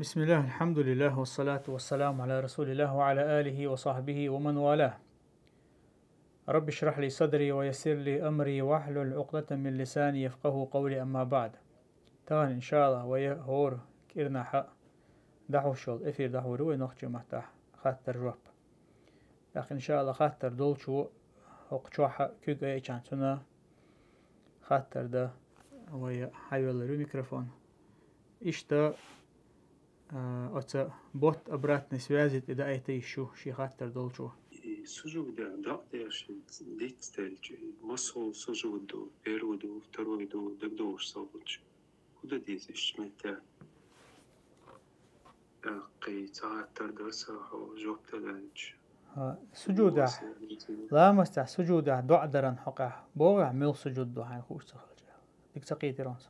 بسم الله الحمد لله والصلاة والسلام على رسول الله وعلى آله وصحبه ومن والاه. رب اشرح لي صدري ويسر لي أمري واحلل عقدة من لساني يفقه قولي. أما بعد، تان إن شاء الله ويا هور كيرنا حق دحو شول إفير دحو روي نخجي محتاح خاطر جواب لكن إن شاء الله خاطر دول شو هقشوا حق كيك أي شانسونا خاطر ده ويا حيول رو ميكروفون إشتا أتا بوت أبرات نسوازت إذا أيتي شي خاطر دول شو سجود دقدش ديتستلج مصر سجود بيرودو ترويدو دقدوش صابتش وده ديزش متى قي تعتر درسه جوب تلنج سجود لا مستع سجود دعدرن حقه بوع ميل سجود دو هاي خوش تخرج ديك سقيتي رانس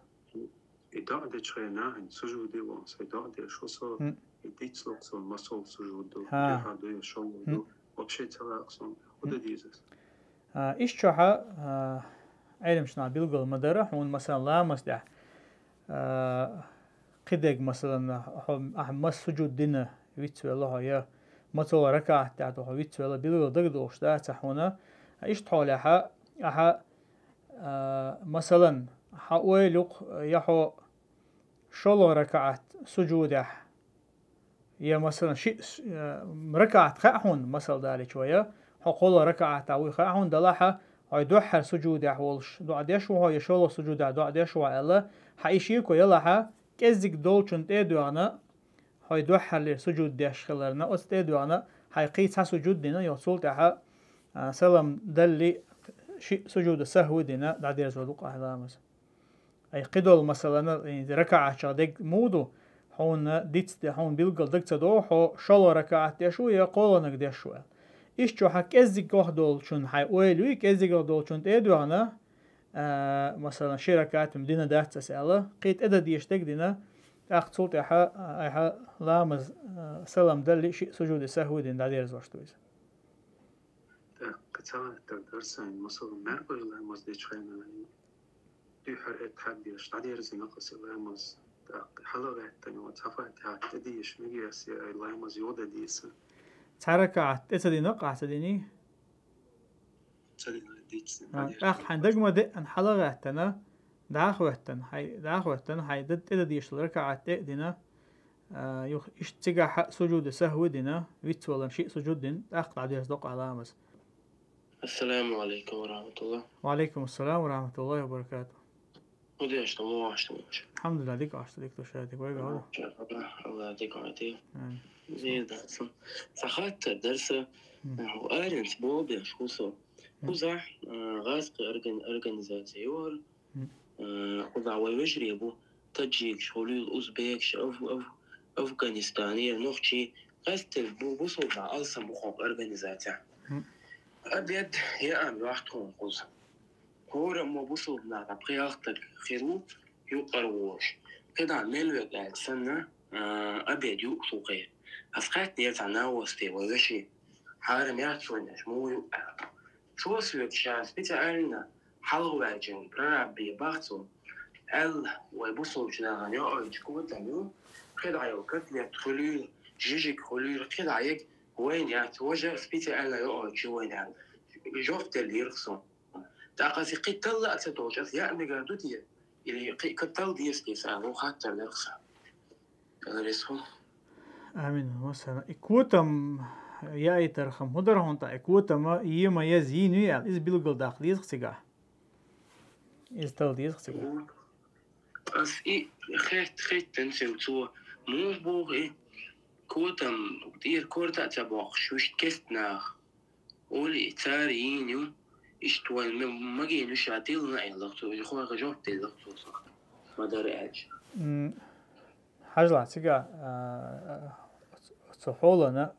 دقدش خينا سجود وانس دقدش وصل ديتسلوك صل مصر سجود دو هادو يشون دو وبشي تلاقصون وده ديزس إيش شوحة علم شنا بيلقل مدرة هون مثلا لا مستع قدق مثلا مس سجود دينا ويتسوي الله يا متو ركعة تعتو ويتسوي الله بيلقل دقدوش دا تحونا إيش تحولها أها مثلا حوالق يحو شلو ركعة سجوده يا مثلا شيء ركعة خاحون مثلا ذلك شوية حقول ركعة تعوي خاحون دلاحة هاي دوحر سجود يحولش دعديش وهاي شلو سجود دعديش وعلا حيشيكو يلاحة كزك دولشن تيدوانا هاي دوحر لسجود ديش خلرنا أستيدوانا هاي قيت سجود دينا يوصل تحا سلام دلي شيء سجود سهو دينا دعدير زودوق أهلا مثلا أي قدول مثلا ركعة شادق مودو هون ديتس هون بيلقل دكتور دو هو شلو ركعة ديشو يقولونك ديشو إيش جو حك إزيك دول شون حي ويلوي إزيك دول شون تيدو أنا مثلا شي ركعات مدينة دات تسأله قيت إدا ديشتك دينا أختصوت إحا لامز سلام دلي شيء سجود سهو دين دادير زوشتويز قطعة درسين مثلا مرقل لامز ديش خينا دي حرقت حديش دادير زنقص لامز حلقة تاني وتفاعل تديش نجيس لامز يودا ديس تحركة إتدينا قاعديني أخ حندق مدة أن حلقة تنا داخوتن هاي دد إذا ديش الركعة دينا يخ إشتجع سجود سهو دينا ويتولن شيء سجود دين أخ عادي يصدق على مس. السلام عليكم ورحمة الله. وعليكم السلام ورحمة الله وبركاته. ودي أشتمو الحمد لله ديك عشتك تشاهدك ويجا هذا. الله يعطيك عافية. زين درس. سخات درس وأرنت بوب شوسو. وزع غاسق أرجنزاتيور. وزع ويجري أبو تجيك شغلي الأوزبيك أو أفغانستانية نوختي غاستل بوصل مع ألسا مخوب أرجنزاتيا. أبيض يا أم واحدهم قوس. هو لما بوصل مع بقياختك خيرو يقروش. كده عملوا قاعد سنة أبيض يقصوقي. أفقات نيت عنا وستي وغشي حارم يعطونش مو يقع. شو سويت شاس بتاعنا حلوة جن برابي باختو ال ويبوصل جناغان يقعد كوت عمو كده عيو كتلة خليل جيجك خليل كده عيك وين يتوجه بتاعنا يقعد شو وين يعني جوفت اللي يرخصون تاقاسي قتل لا تتوجه يعني قادو دي اللي قتل دي استيسان حتى الرخصة هذا رسول آمين مثلا إكوتم يا يترخم هدر هونتا إكوتم يما يزينو يال إز بيلقل داخل يزخسيقا إز تل يزخسيقا أس إيه خيت تنسل تو مو بوغ إيه كوتم دير كورتا تبوغ شوش كستناخ أولي تاريينيو إشتوان مجينو شاتيلنا إلغتو يخوة غجوب تلغتو صح ما داري عاج حاجة سيقا تحولنا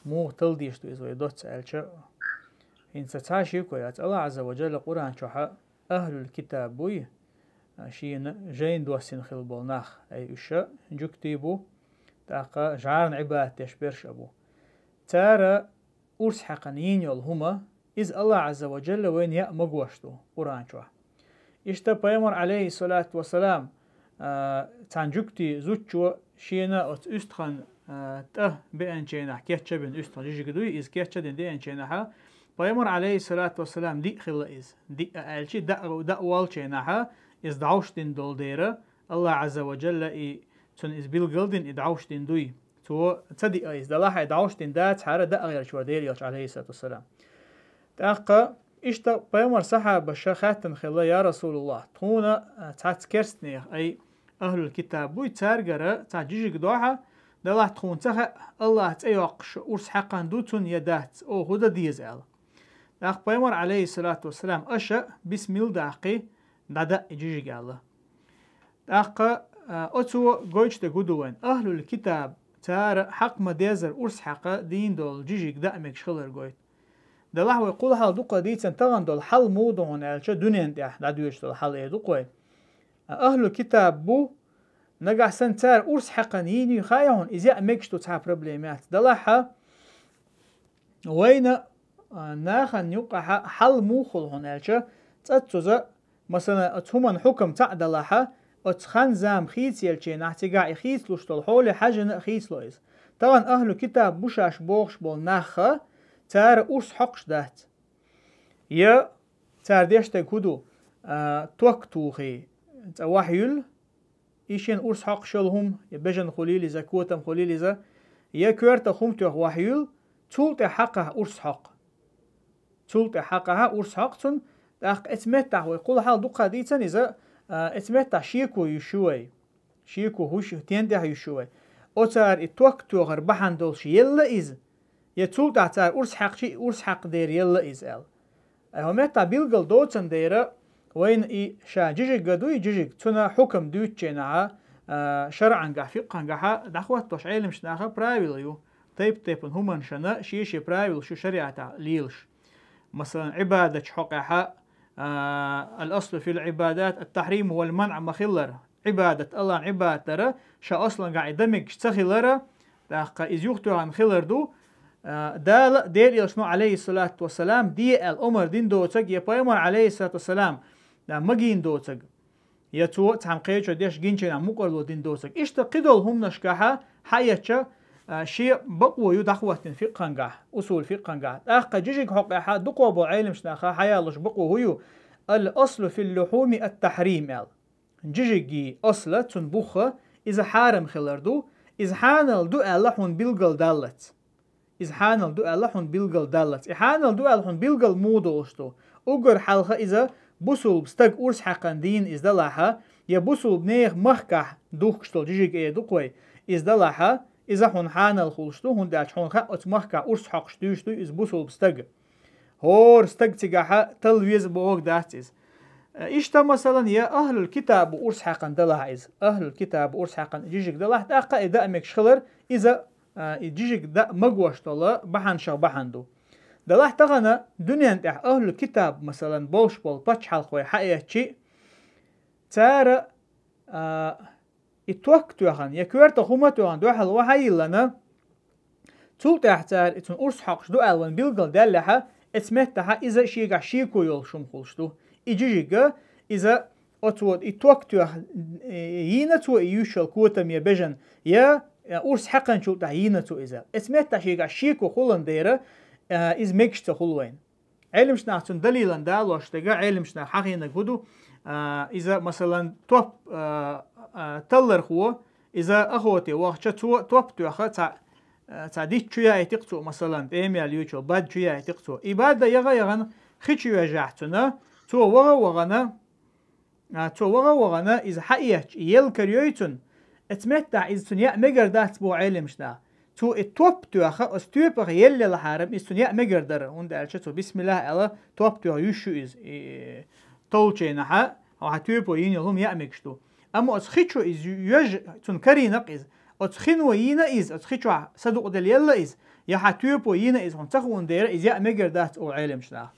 مو تلديشتو إذا يدوت سألشا إن ستعشي كويات الله عز وجل قرآن شوحا أهل الكتاب بوي شين جين دوسين خلبولناخ أي إشاء جكتيبو تاقا جعارن عباد تشبرش أبو تارا أرس حقنين يلهما إذ الله عز وجل وين يأمقوشتو قرآن شوح إشتا بيمر عليه الصلاة والسلام تانجوكتي زوتشو شينا أت أستخن ته بأنشينا كيتش بن أستخن جيجي دوي إز كيتش دي أنشينا ها بيمر عليه الصلاة والسلام دي خلا إز دي ألشي دا والشينا ها إز دعوشتين دول ديرة الله عز وجل إي تون إز بالجلدين إدعوشتين دوي تو تصدق إز دلاها إدعوشتين دات حارة دا غير شو ديريوش عليه الصلاة والسلام تأقى إشتا بيمر صحابة شخاتن خلا يا رسول الله تونا تات كرستني أي أهل الكتاب بوي تارجرة تعجيج دوحة دلاه تخون تها الله تأيوقش أرس حقان دوتون يدات أو هدا ديزال أخ بيمر عليه الصلاة والسلام أشا بسم الداقي دادا جيجي الله أخ أتو جويش تقودوين أهل الكتاب تار حق مديزر أرس حقا دين دول جيجي دائمك شغلر جويت دلاه ويقول حال دوقا ديتن تغن دول حل مودون ألشا دونين ديح دادويش دول حل إيه دوقوي أهل الكتاب بو نجح سنتار أرس حقنيني خايهون إذا مكشتو تها بروبليمات دلها وين ناخن يقع حل موخل هنالشة تأتوزا مثلا أتهمن حكم تعدلها أتخن زام خيس يلشي نحتقع خيس لشتل حول حاجة خيس لويز طبعا أهل الكتاب بوشاش بوخش بول ناخا تار أرس حقش دات يا تار ديش تكودو توقتوخي وحيل إيشين أرس حق شلهم يبجن خليل إذا كوتم خليل إذا يكورت خمته وحيل تولت حقها أرس حق تولت حقها أرس حق تون داق اتمتع ويقول حال دقة ديتن إذا اتمتع شيكو يشوي شيكو هوش تينده يشوي أتار اتوقتو غربحان دولش يلا إذ يتولت عتار أرس حق شي أرس حق دير يلا إذ أل همتا بيلغل دوتن ديرا وين إي شا جيجيك قدوي جيجيك تنا حكم دوتشينا شرعا قا فقها قا دخوات توش علم شناخا برايبليو تيبن همان شنا شيشي برايبل شو شريعة ليلش مثلا عبادة حقها الأصل في العبادات التحريم والمنع مخلر عبادة الله عبادة شا أصلا قا دمك تخلر داقا إز يختو عن خلر دو دال دير يلشنو عليه الصلاة والسلام دي الأمر دين دوتك يبايمر عليه الصلاة والسلام دا مجين دوتك يتو تهم قيتش ديش جينشنا مقرلو دين دوتك إيش تقدل هم نشكاها حياتش شيء بقوة يدخوة فقهنجا أصول فقهنجا أخ جيجك حقها دقوا بعلم شناخا حيالش بقوة هيو الأصل في اللحوم التحريم ال جيجي أصل تنبخة إذا حارم خلردو إذا حانل دو اللحون بيلقل دالت إذا حانل دو اللحون بيلقل دالت حانل دو اللحون بيلقل مودوشتو أجر حلقة إذا بوسول بستق أرس حقن دين إز دلها يا بوسول بنيخ مخكح دوخشتل جيجيك إيه دوقوي إز دلها إذا هون حانل خلشتو هون داش هون خا أتمخكح أرس حقشتوشتو إز بوسول بستق هور استق تجاها تلويز بوق داتيز إيشتا مثلا يا أهل الكتاب أرس حقن دلها إز أهل الكتاب أرس حقن جيجيك دلها تأقى إذا أمك شخلر إذا جيجيك دا مقوشتلا بحن شو بحندو دلاه تغنى دنيا انتح أهل الكتاب مثلا بوش بول باتش حلقوي حقيقة شيء تارى اتوقتو يخان يكويرتا خمتو يخان دو حل وحي لنا تولت احتار اتون أرس حقش دو ألوان بيلغل دالها اتمتها إذا شيقع شيكو يول شمخلشتو إجيجيقا إذا أتواد اتوقتو يخان يينتو يوشل كوتم يبجن يا أرس حقا شلتا يينتو إذا اتمتها شيقع شيكو خلن ديرا إز ميكشت خلوين علم شنا تون دليلا دالوش تجا علم شنا حقيقة قدو إذا مثلا توب تلر خو إذا أخوتي وقت توب تأخذ تعديت شوية يتقطع مثلا إيميل يوتيو بعد شوية يتقطع إبادة يغن خيش يجحتنا تو وغنا إذا حقيقة يل كريوتون اتمتع إذا تنيا مجر دات بو علم شنا تو التوب تأخذ استوبر يلي الحرم استنيا مجردر هون دالشتو بسم الله الله توب تو يشو إز طولشينها أو هتوبو ينهم يأمكشتو أما أتخيشو إز يج تنكري نقيز أتخينو ينا إز أتخيشو صدق دل يلا إز يا هتوبو ينا إز هون تخون دير إز يأمجردات أو علم شنا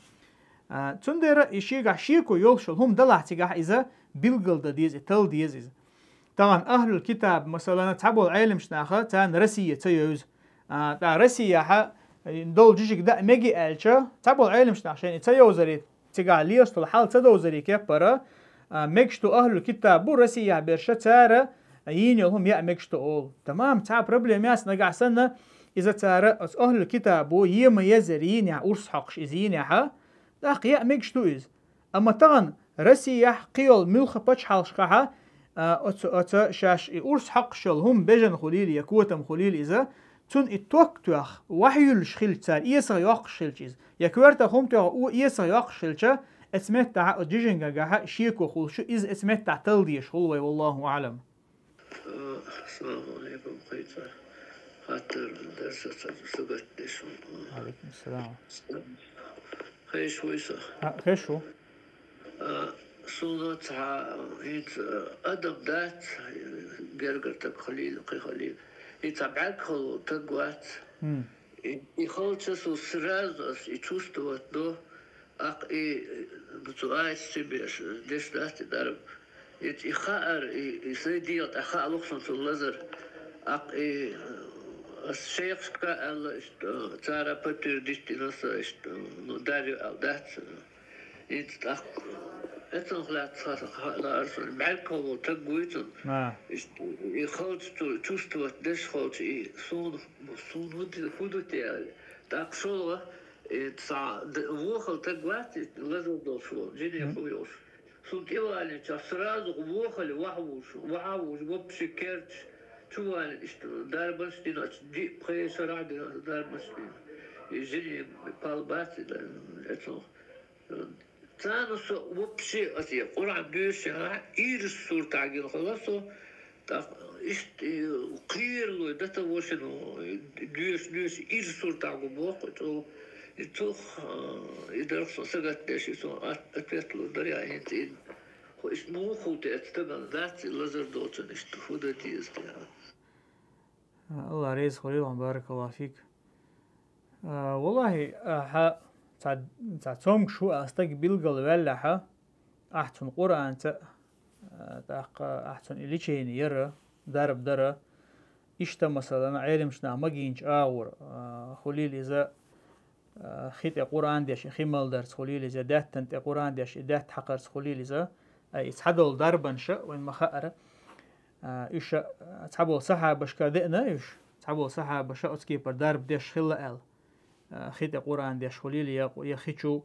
تندير إشيغا شيكو يولشل هم دلعتيغا إذا بيلغل ديز تل ديز إز طبعا أهل الكتاب مثلا تعبوا العلم شناخة تان رسية تيوز تا رسية دول جيجيك دا ميجي ألشا تعبوا العلم شناخة شان تيوزري تيجا ليش طول حال تدوزري كبرة مكشتو أهل الكتاب برسي برشة تارة يين يلهم يا مكشتو أول تمام تاع بروبلم ياس نقع سنة إذا تارة أهل الكتاب يما يزرين يا أرس حقش إزين يا ها داق يا مكشتو إز أما طغن رسي يح قيل ملخ بتش حالشقها أت شاش أرس حقش هم بجن خليل يكوتم خليل إذا تون التوك توخ وحي الشخيل تار إيسا يقشل چيز يكورتا هم تو أو إيسا يقشل چا اسمت تاع جيجنجا جاها شيكو خل شو إز اسمت تاع تلديش هو والله أعلم. السلام عليكم خير خاطر درس سبتش. عليكم السلام. خير شوي صح. خير شو؟ صورة هيت أدم ذات جرجرتك خليل خليل يتابعك خل تقوات يخلص سراز يشوفوا ده أق بتوعي سبيش دش ذات درب يخاطر يصيديت أخا لقصن في اللزر أق الشيخ قال ترى بتر ديشتي نص نداري أو ذات يتأق اتنقلت لا أرسل معك هو تقويتن يخلص تشوفوا دش خلص صون هدي تيال تأقشوا تسع ووخل تقوات لازم دوشوا جيني خويوش صوت إيوالي تسراز ووخل وعوش وبشكرت شو قال دار بستينا دي بخير سرعة دار بستينا يجيني بالبات اتنو تانو سو وبشي أتي قرآن بيش إيرس صور تعجيل خلاصو قير له دتا وشنو ديوش إيرس صور تعجيل بوقت يتوخ يدرس سجت دش يسون أتبتلو دريا هنتين هو اسمه خوتي أتتبع ذات اللزر دوتن اشتفوده تيزتها. الله ريز خليل بارك الله فيك. والله ها تعتم شو أستقبل قلبي ها أحسن قرآن تاق أحسن اللي شيء يرى درب درة إشتا مثلا علمشنا ما جينش آور خليل إذا خيت القرآن ديش خيمال درس خليل إذا دات تنت القرآن ديش دات حقرس خليل إذا يتحدل دربا شا وين ما خأر إيش تحبوا صحة بشكا دقنا إيش تحبوا صحة بشا أسكي بردرب ديش خلا ال خيت القرآن ديش خليل يا خيتشو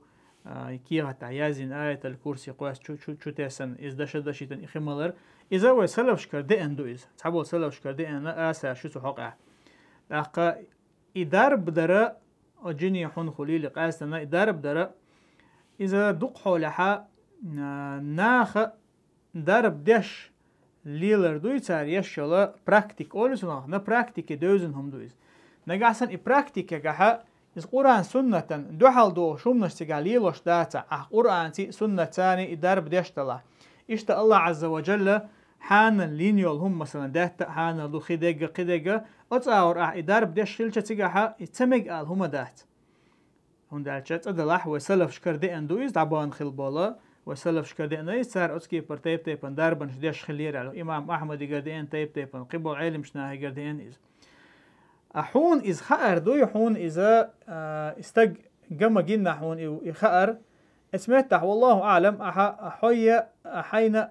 كيها تعيازين آية الكرسي قواس شو تحسن إذا دشتن خيمالر إذا هو سلف شكر دقن دو إذا تحبوا سلف شكر دقن آسا شو سحقه لقى يدرب درا أجني حن خليل قاسنا درب درا إذا دق حولها ناخ درب دش ليلر دويتار يشلا براكتيك أولسنا نا براكتيك دوزن هم دويز نجاسن براكتيك جها إذ قرآن سنة دوحل دو شوم نشتغليلوش داتا قرآن تي سنة تاني درب دش تلا إشت الله عز وجل حان لينيول هم مثلا داتا حان لو خديجة أتصور درب دش شلشة تجاها يتمج آل هم دات هون دالشات أدلح وسلف شكر دين دويز دعبان خلبالا وسلف شكر دين دويز صار أسكي بر تيب تيبن دربن شديش خلير على إمام أحمد يقردين تيب تيبن قبل علم شناه يقردين إز أحون إز خأر دوي حون إذا استج جمع جنا حون يخأر اسمته والله أعلم أحيا حين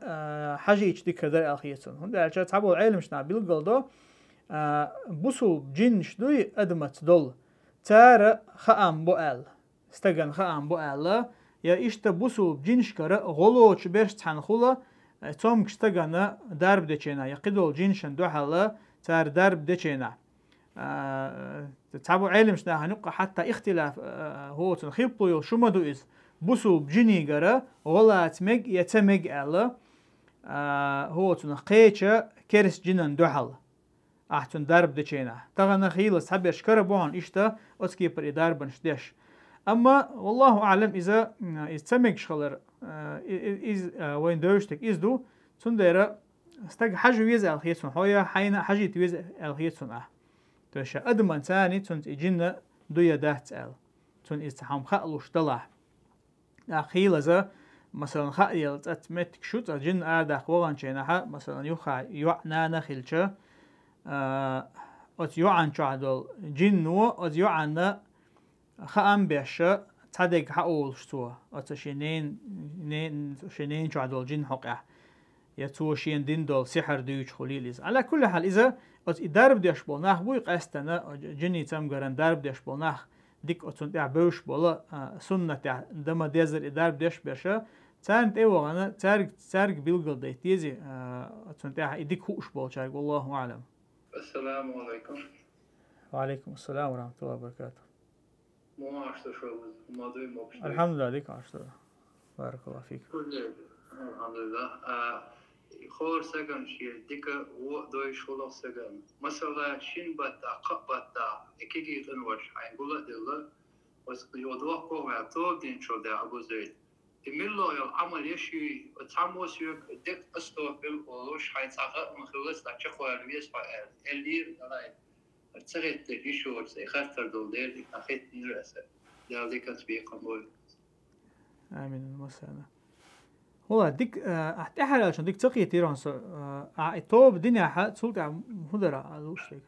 حاجة يشتكي در أخيتون هون دالشات عبوا علم شناه بالقلدو بوسو جن شدوي أدمت دول تار خام بوال استجن خام بوال يا إشت بوسو جنش كره غلوش برش تحن خلا توم كشتجنا درب دچنا يقدول جنشن دو حلا تار درب دچنا تعبوا علم شنا هنقى حتى اختلاف هو تنخيبطو شو ما دو إز بوسو بجني جرا غلا تمج يتمج على هو تنخيتش كرس جنن دو حلا أحسن درب دچينا تغنى خيلس حب يشكر بوهن إشتا أسكي بر إدار بنشدش أما والله أعلم إذا تسمك شغلر وين دوشتك إزدو تندير استج حاجة ويزع الخيتون هويا حين حاجة تويزع الخيتون توشا أدمان ثاني تنت إجنا دويا دهت تن استحام خالوش طلع خيلزا مثلا خيل تمتك شوت جن أردا خوان شينها مثلا يخا يعنانا خيلشة أت يعن شعدل جنو أت يعن خام بيش تصدق حقول شتوه أتشينين شينين شو عدول جن حقه يتسوى شين دين دول سحر ديوش خليليز على كل حال إذا درب ديش بولناخ بوي قاستنا جني تام قرن درب ديش بولناخ ديك أتون تاع بوش بولا سنة تاع دما ديزر درب ديش بيشا تانت ايوه انا تارك بيلقل دي تيزي أتون تاع يديك هوش بول شارك والله أعلم. السلام عليكم. وعليكم السلام ورحمة الله وبركاته. ما عشت شو ما دوي ما بشتري. الحمد لله ديك عشت. بارك الله فيك. الحمد لله. خور سجن شيء ديك هو دوي شغله سجن. مثلا شين بتا إكيد تنوش عين قلة دلله بس يودوه كوه توب دين شو ده أبو زيد. تميلو العمل يشي تعموس يك ديك أستوفل ولوش عين ساقة مخلص تشخوا الويس اللي راي. تسرت يشوف سيخاطر دول دير أخذت نرأسه ذلك تسبيق قبول. آمين المسألة. والله ديك أحتاج عشان ديك تقي تيران التوب الدنيا حد سلطة مهدرة على وشك.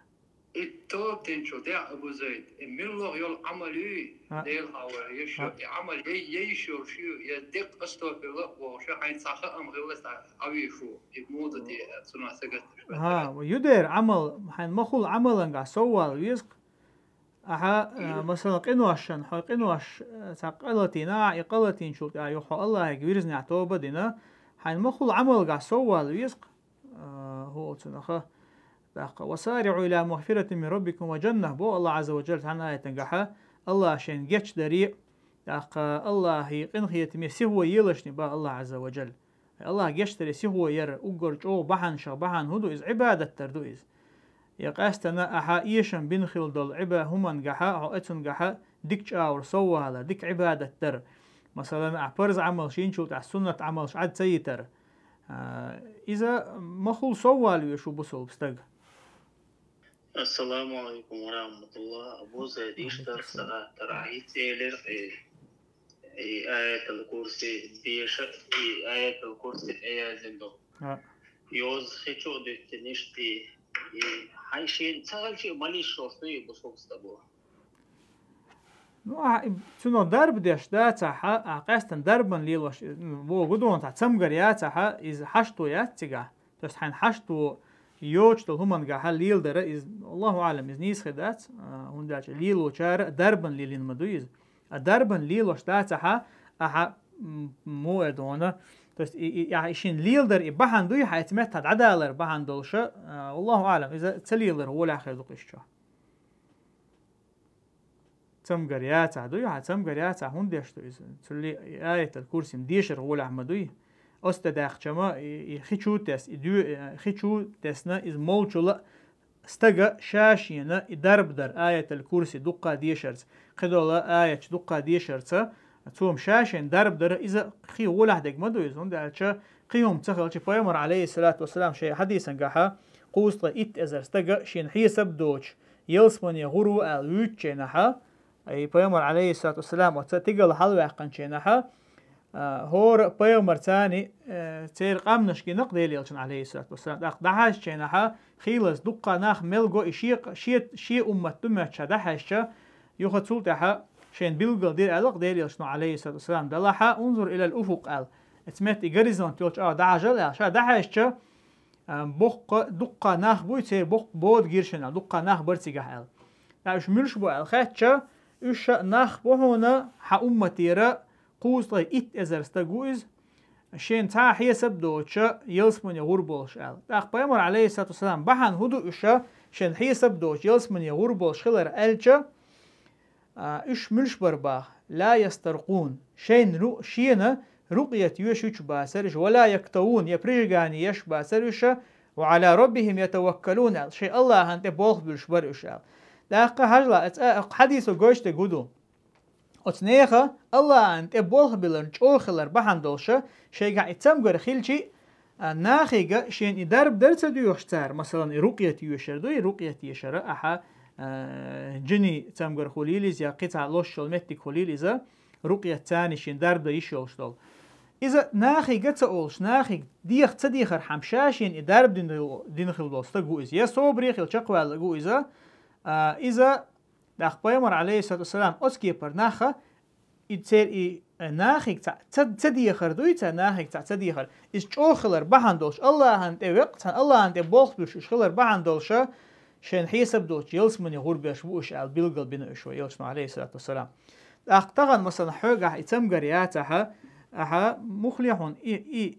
التوب تنشو ده أبو زيد ملو يول عملي ديل هوا يشو عمل يشو شو يديك أستوفي الله وشو عين صاخة أم غلط أبي شو يموت دي سنة سجت. ويدير عمل حين مخول عملا قا سوى الويسق مثلا قنواشن قنواش تقلتنا يقلتين شو يحو الله يجبرني عتوبة دينا حين مخول عمل قا سوى الويسق هو تنخه وسارعوا إلى مغفرة من ربكم وجنة بو الله عز وجل عن آية تنجحها الله عشان جتش دريق الله يقنخي يتمي سهو يلشني با الله عز وجل الله جشتري سهو ير أقرج أو بحن شا بحن هدو إز عبادة تردو إز يقاستنا أحا إيشن بنخل دول عبا همان جحا أو أتن جحا ديك أور سوا هذا ديك عبادة تر مثلا أحبرز عمل شين شو تاع سنة عمل عد سيتر إذا مخل سوا ليشو بسول بستق. السلام عليكم ورحمة الله. أبو زيد يشتر ساعة تراعي تيلر آية الكرسي ديش آية الكرسي آية زندو يوز خيشو دي تنشتي حيشين تغل شيء ماليش شوفي بصوب استبوه شنو درب ديش دا تاعها قاستن دربا ليلوش بو قدون تاع تسمقر يا تاعها إذا حشتو يا تيجا تست حين حشتو يوش تو همان جاها ليل درا إز الله أعلم إز نيس خدات هنداش ليلو شار دربا ليلين مدويز دربا ليلوش دا تاعها أها مو أدونا تست يعني شين ليل در إبحان دوي حيتمت هاد عدالر بحان دولشة والله أعلم إذا تليلر هو الآخر دقيشة تسمقر يا تعدوي هتسمقر يا تع هنداش تو إز تلي آية الكرسي مديشر هو الأحمدوي أستداخ شما خيشو تس إدو خيشو تسنا إز مولشولا استجا شاشينا درب در آية الكرسي دقة ديشرز خدولا آية دقة ديشرز توم شاشين درب در إذا خي ولا حدك مدو يزون ده قيهم تخل شيء بيامر عليه الصلاة والسلام شيء حديثا جاها قوس إت أزر استجا شين حيسب دوش يلسمن يغرو الوت شينها أي بيامر عليه الصلاة والسلام وتتجل حلوة قنشينها هور بيامر ثاني تير قامنش كي نقد يلشن عليه الصلاة والسلام دحاش شينها خيلس دقة ناخ ملقو إشيق شيء أمة شدحش يخد سلطها شين بيلقل دير ألق دير يلشن عليه الصلاة والسلام دلها انظر إلى الأفق قال اتمت إجريزون تلش دعجل شا دحاش بق دقة ناخ بوي تير بق بود جيرشنا دقة ناخ برتيجه قال لاش ملش بو الخاتش إيش ناخ بهونا حأمتيرا قوس لي إت أزرستجوز شين تاع حسب دوتشا يلسمن يغربولش قال بيامر عليه الصلاة والسلام بحن هدو إيشا شين حسب دوتش يلسمن يغربولش خلر ألشا إيش ملش برباخ لا يسترقون شين شينا رقية يشوش باسرش ولا يكتوون يبرجاني يش باسرش وعلى ربهم يتوكلون شيء الله أنت بوخ بالشبر إشال داقة هجلا حديث جوش تجودو أتنيخا الله أنت بوخ بالنجول خلر بحندولشة شيء قاعد تمجر خيلشي ناخيجا شين يدرب درس ديوشتار مثلا رقية يشر دوي رقية يشر أحا جني تمجر خليليز يا قطع لوش المتي خليليزا رقية تاني شين درب ديشولش دول إذا ناخي جت أولش ناخي ديخ تصديخر حمشاشين يدرب دين خلدوستا جوز يا صوبري خل شقوى جوزا إذا داخ بيامر عليه الصلاة والسلام أسكي برناخا يتصير ناخيك تدي خردويت ناخيك تدي خر إيش أخلر بحندولش الله أنت وقت الله أنت بوخ بيش إخلر بحندولش شين حسب دوش يلس من يغور بيشبوش على بيلقل بينه شوي يلس عليه الصلاة والسلام أقطعا مثلا حاجة يتم قرياتها أها مخليهون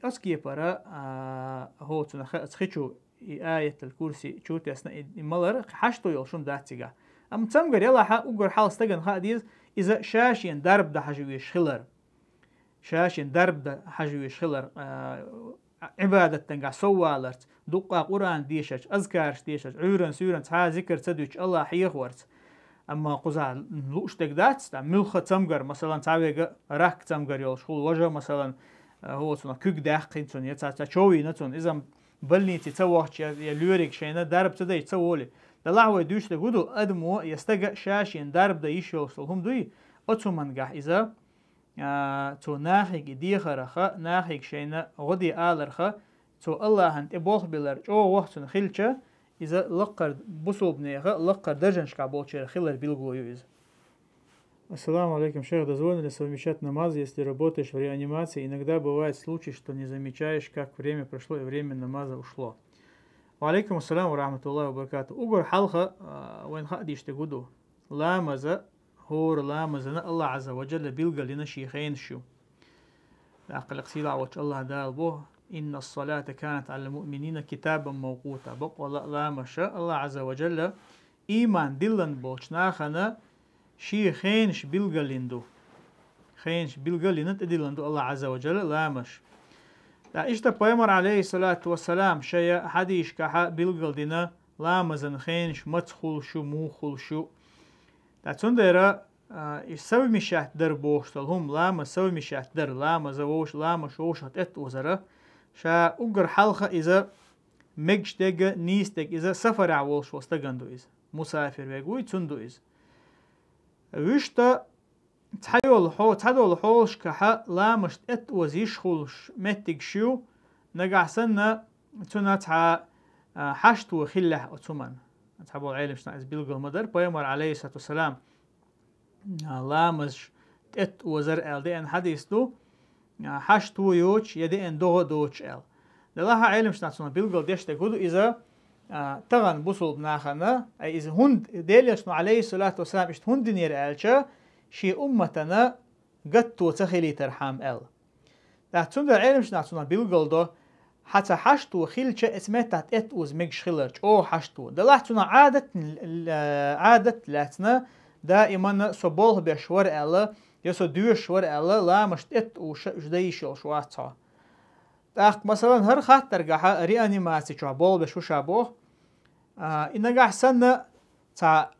أسكي برا هو تنخشوا آية الكرسي شو تسنا ملر حشتو يلشون داتيجا أم تم قري الله أقول حال استجن هاديز إذا شاشين درب ده حجويش خلر شاشين درب ده حجويش خلر عبادة تنقع سوالرت دقة قرآن ديشش أذكارش ديشش عورن سورن تها ذكر تدوش الله حيخورت أما قزع لوش تقدات ملخ تمقر مثلا تعويق راك تمقر يلش خول وجه مثلا هو تنا كوك داخل تون يتشوي نتون إذا بلني تتوهش يا لوريك شينا درب تدا يتسولي دلعوه دوش تقولو أدمو يستقع شاشين درب دا يشوصل هم دوي أتومن قح إذا تو ناخيك ديخرخا ناخيك شينا غدي آلرخا تو الله هنت إبوخ بلر جو وقتن خلچه إذا لقر بصوب نيخا لقر درجنش كعبوتشير خلر بيلغو يوز. Ассаламу алейкум, шейх, дозволено ли совмещать намазы, если работаешь в реанимации? Иногда бывает случай, что не замечаешь, как время прошло и время намаза ушло. وعليكم السلام ورحمة الله وبركاته. أقول حلقة وين خديش تقولوا لا مزا هور لا مزنا الله عز وجل بيلقى لنا شيخين شو عقل قصيدة عوج الله دال به إن الصلاة كانت على المؤمنين كتابا موقوتا بقى لا مشاء الله عز وجل إيمان دلن بوش ناخنا شيخينش بيلقى لندو خينش بيلقى لنا تدلندو الله عز وجل لا مش لا إيش تبايمر عليه الصلاة والسلام شيء حديش كحا بيلقل دينا لامزن خينش مدخل شو موخل شو لا تندرا يسوي مشات در بوشتل هم لام سوي مشات در لام زوش لام شوش هت وزرا شا أقر حلقة إذا مجدق نيستق إذا سفر عوالش وستقندو إذا مسافر ويقوي تندو إذا ويشتا تحدول حولش كحا لامش وزيش خولش متق شو نقع سنة تنا تها حشت وخله أتمن تحبوا العلم شنا بيلقى المدر بيمر عليه الصلاة والسلام لامش وزر ال دي ان حديث دو حشت ويوش يدي ان دوش ال لها علم شنا تنا بيلقى ديش تقولوا إذا تغن بصل بناخنا أي إذا هند ديلش عليه الصلاة والسلام إشت هند نير ألشا شي أمتنا قد وتخلي ترحم ال لا تندر علم شنا تنا بيلقى دو حتى حشتو خيلش اسمت تحت وز ميكش خيلرش او حشتو دلحتنا عادة لاتنا دائما صبوه بشور الا يسو دوشور الا لا مشت وش دايش شواتها تاخ مثلا هر خاطر قاحه ريانيماسي شابول بشو شابوه ان قاح سنه تا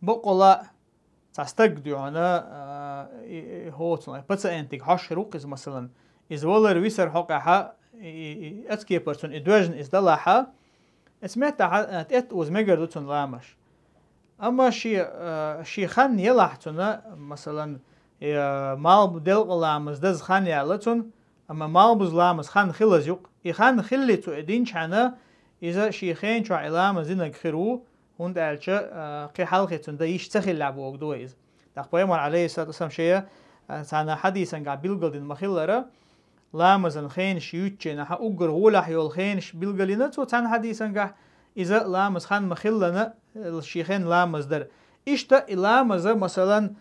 بقلا تستقدو انا هو تنا بس انتك حشروق مثلا از ولر ويسر حقها اتكي برسون ادوجن از دلاحا اسمت ات وز ميجردوتن لامش اما شي خان يلاحتنا مثلا مال دل لامز دز خان يالتن اما مال بز لامز خان خلزيق يخان خليتو ادين شانا اذا شيخين شو علامه زين خيرو هند الچا قي حلقتن دا يشتخل لعبو دويز تقبيمر عليه الصلاه والسلام شيء سانا حديثا قابل قلدن مخلره لامزن خينش يوتشنا ها أقر ولا حيول خينش بالقلينا تو تان حديثا قح إذا لامز خان مخلنا الشيخين لامز در إشتا لامز مثلا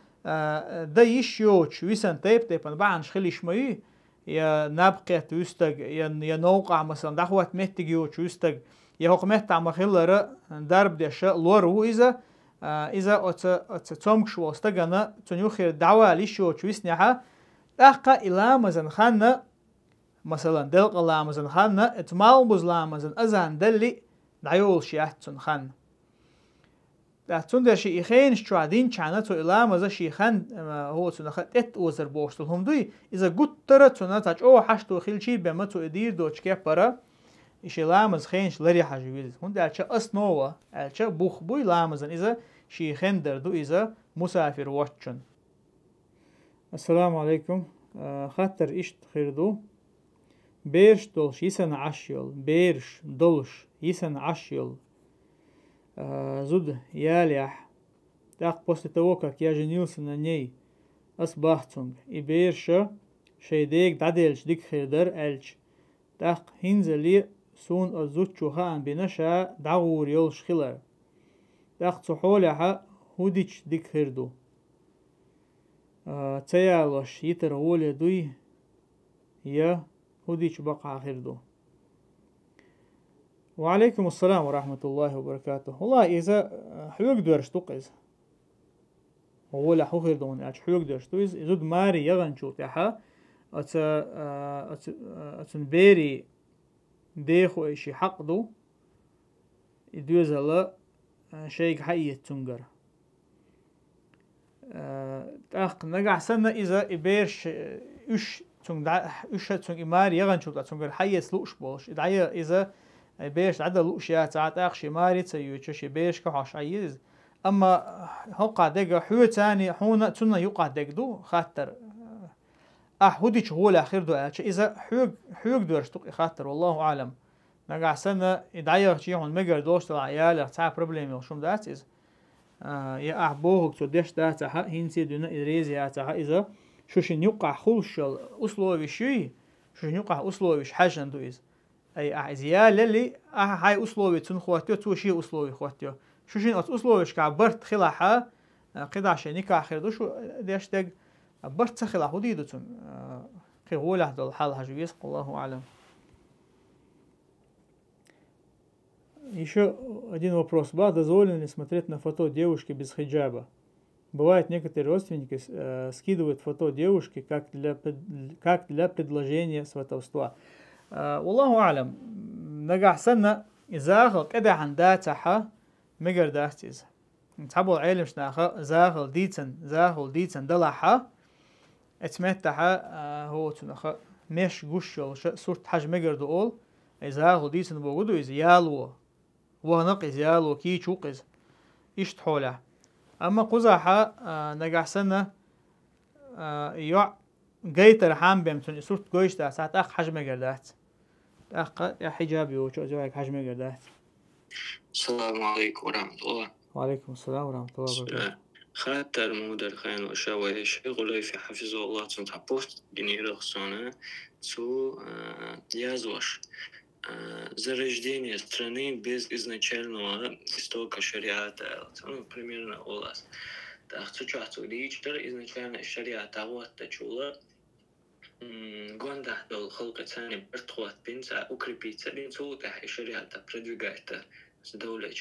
دا يشيوش ويسن تيبن بعانش خليش ماي يا نبقيت ويستق يا نوقع مثلا دخوات مهتق يوش ويستق يا هوق مهتع مخلرا درب ديشا لورو إذا تمكش واستقنا تنيوخير دعوة ليشيوش ويسنيها أحقا لامزن خان مثلا دلق لامزن خان اتمال بوز لامزن ازان دلي دعيول شيحتن خان دهتون ده شيخين شعدين چانتو لامز شيخان هو تنخت ات وزر بوشتل هم دوي اذا قطره تنتاج او حشتو خيلشي بمتو ادير دوچكه برا ايش لامز خينش لري حجويز هون ده چ اسنوا الچ بوخ بوي لامزن اذا شيخين دردو اذا مسافر وچن. السلام عليكم. خاطر ايش خيردو بيرش دولش يسن عشيل بيرش دولش يسن عشيل زود ياليح так после того как я женился на ней أصبحتم إبيرش شيديك داديلش ديك خيردر ألش تاق هنزلي سون أزوتشو خان بنشا دعور يولش خلر تاق تحولها هوديش ديك خيردو تيالوش يتر غولي دوي يا هوديش بقى خيردو. وعليكم السلام ورحمة الله وبركاته. والله إذا حيوك دورش تقز ولا حوخير دون أش حيوك دورش تويز إذا ماري يغن شو تحا أتن بيري ديخو إشي حقدو يدوز الله شيء حي تنجر تأخ نجع سنة إذا إبيرش إيش تون إماري يغن شو تنجر حي سلوش بولش إذا بيش عدا لوشيات ساعات أخشي ماري تسيوتشي بيش كحش عيز أما هقع دقة حو تاني حونا تنا يقع دقدو خاطر هوديش هو الأخير دو إذا حوق دورش تقي خاطر والله أعلم نقع سنة إدعيه شيء مجر دوش تبع عيال تعب بروبليم وشوم دات إذا يا أحبوه توديش دات هينسي دونا إدريز يا إذا شوشين يقع خلش أصله شيء شوشين يقع أصله حاجة دو إذا أي أعزياء للي هاي أسلوبي تنخواتيو توشي أسلوبي خواتيو شوشين أسلوبيش كعبرت خلاحة قدع شنيكا آخر دوشو ديش دق برت خلاحو ديدوتون قيغولة دول حال هجويس الله أعلم. Еще один вопрос. Дозволено ли смотреть на фото девушки без хиджаба? Бывает, некоторые родственники скидывают фото девушки как для предложения сватовства. والله أعلم نجح سنة زاغل كده عن داتها مجر داتيز نتحبوا العلم شناخا زاغل ديتن دلعها اتمتها هو تنخا مش جوشل صورت حاج مجر دول زاغل ديتن بوجودو إز يالو وهنق إز يالو كي تشوقز إيش تحوله أما قزحها نجح سنة يع جيتر حام بيمتون صورت جوش ده ساعات أخ حاج مجر دات يا حجابي وشو زواج حجمي قدات. السلام عليكم ورحمة الله. وعليكم السلام ورحمة الله وبركاته. خاطر مودر خاين وشاوي شغله في حفظه الله تنتبوست بني رخصانه تو язваш зарождение страны без изначального истока шариата. Ну, примерно у нас. Так, сейчас удичтер изначально шариата вот тачула. Гонда дол خلق ثاني برتقوات بنسا укрепить بنسو تح شريعة продвигать с دولة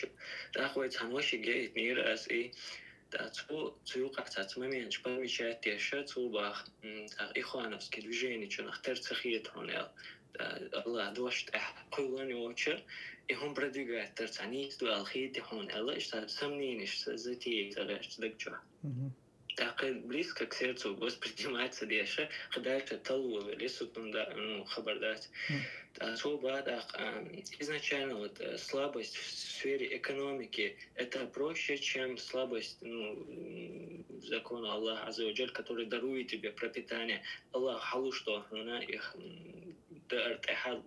تأخذ هنوش جاي مير أس إيه تسوق أكتر ممين شباب مشات يشة تسوبخ إخوانوس كدوجيني شو نختار تخيط هنا الله دوش تح كلن يوتشر يهم продвигать ترتعني دو الخيط هون الله إشتغل سمنين إشتغل زتي تلاش تدقجوا تعقد близко к сердцу воспринимается дальше, когда это толвы лесут ну хабардать. Особо изначально вот слабость в сфере экономики это проще, чем слабость закона Аллаха Азза ва Джаль, который дарует тебе пропитание. Аллах халу что на их артехал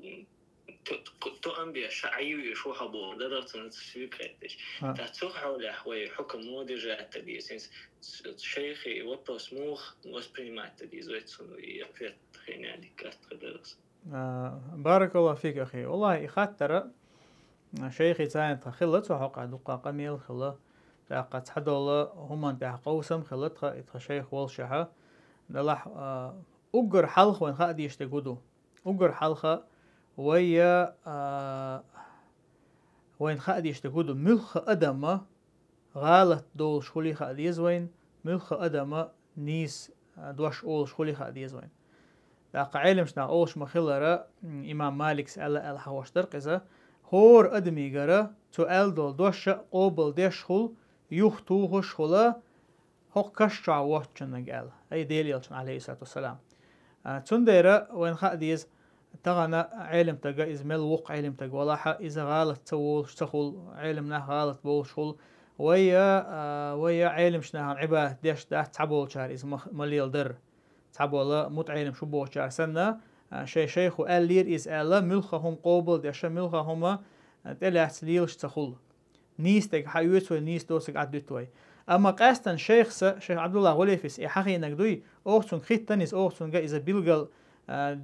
تو أنبياء شعيو شو حبوا درت نتفكرتش تحسوه حول حوي حكم مودجة التديس شيخي وبروس موخ وسبريمات تديس ويتسونو يفيت خيني كاست درس. بارك الله فيك أخي. والله خاطر شيخي تاين تخلت وحق دقة قميل خلا تاقت حد الله هم أنت قوسم خلت خا شيخ والشها دلح أجر حلخ وين خادي يشتغلوا أجر حلخة ويا وين خادي يشتغلوا ملخ أدمة غالت دول شولي خادي زوين ملخ أدمة نيس دوش أول شولي خادي زوين. داق علمشنا أولش مخلرة إمام مالك سأل الحواشتر قزة هور أدمي جرا سؤال دول دوش قبل دشخل يختوه شخلا هق كشع واتشن قال أي دليل عليه الصلاة والسلام. تنديرة وين خاديز تغنى علم تجا إزمل وق علم تجا ولا ح إذا غلط تقول شخل علمنا غلط بول شخل ويا علم شناه عبا دش ده تعبول شار إذا مليل در تعبولا متعلم شو بوشار سنة شيخ ألير إز ألا ملخهم قبل دش ملخهم تلا تليلش تخل نيستك حيوتوي نيست دوسك عدتوي أما قاستن شيخ عبد الله غليفس حقي إنك دوي أوتون خيتنيس أوتون جا إذا بيلقل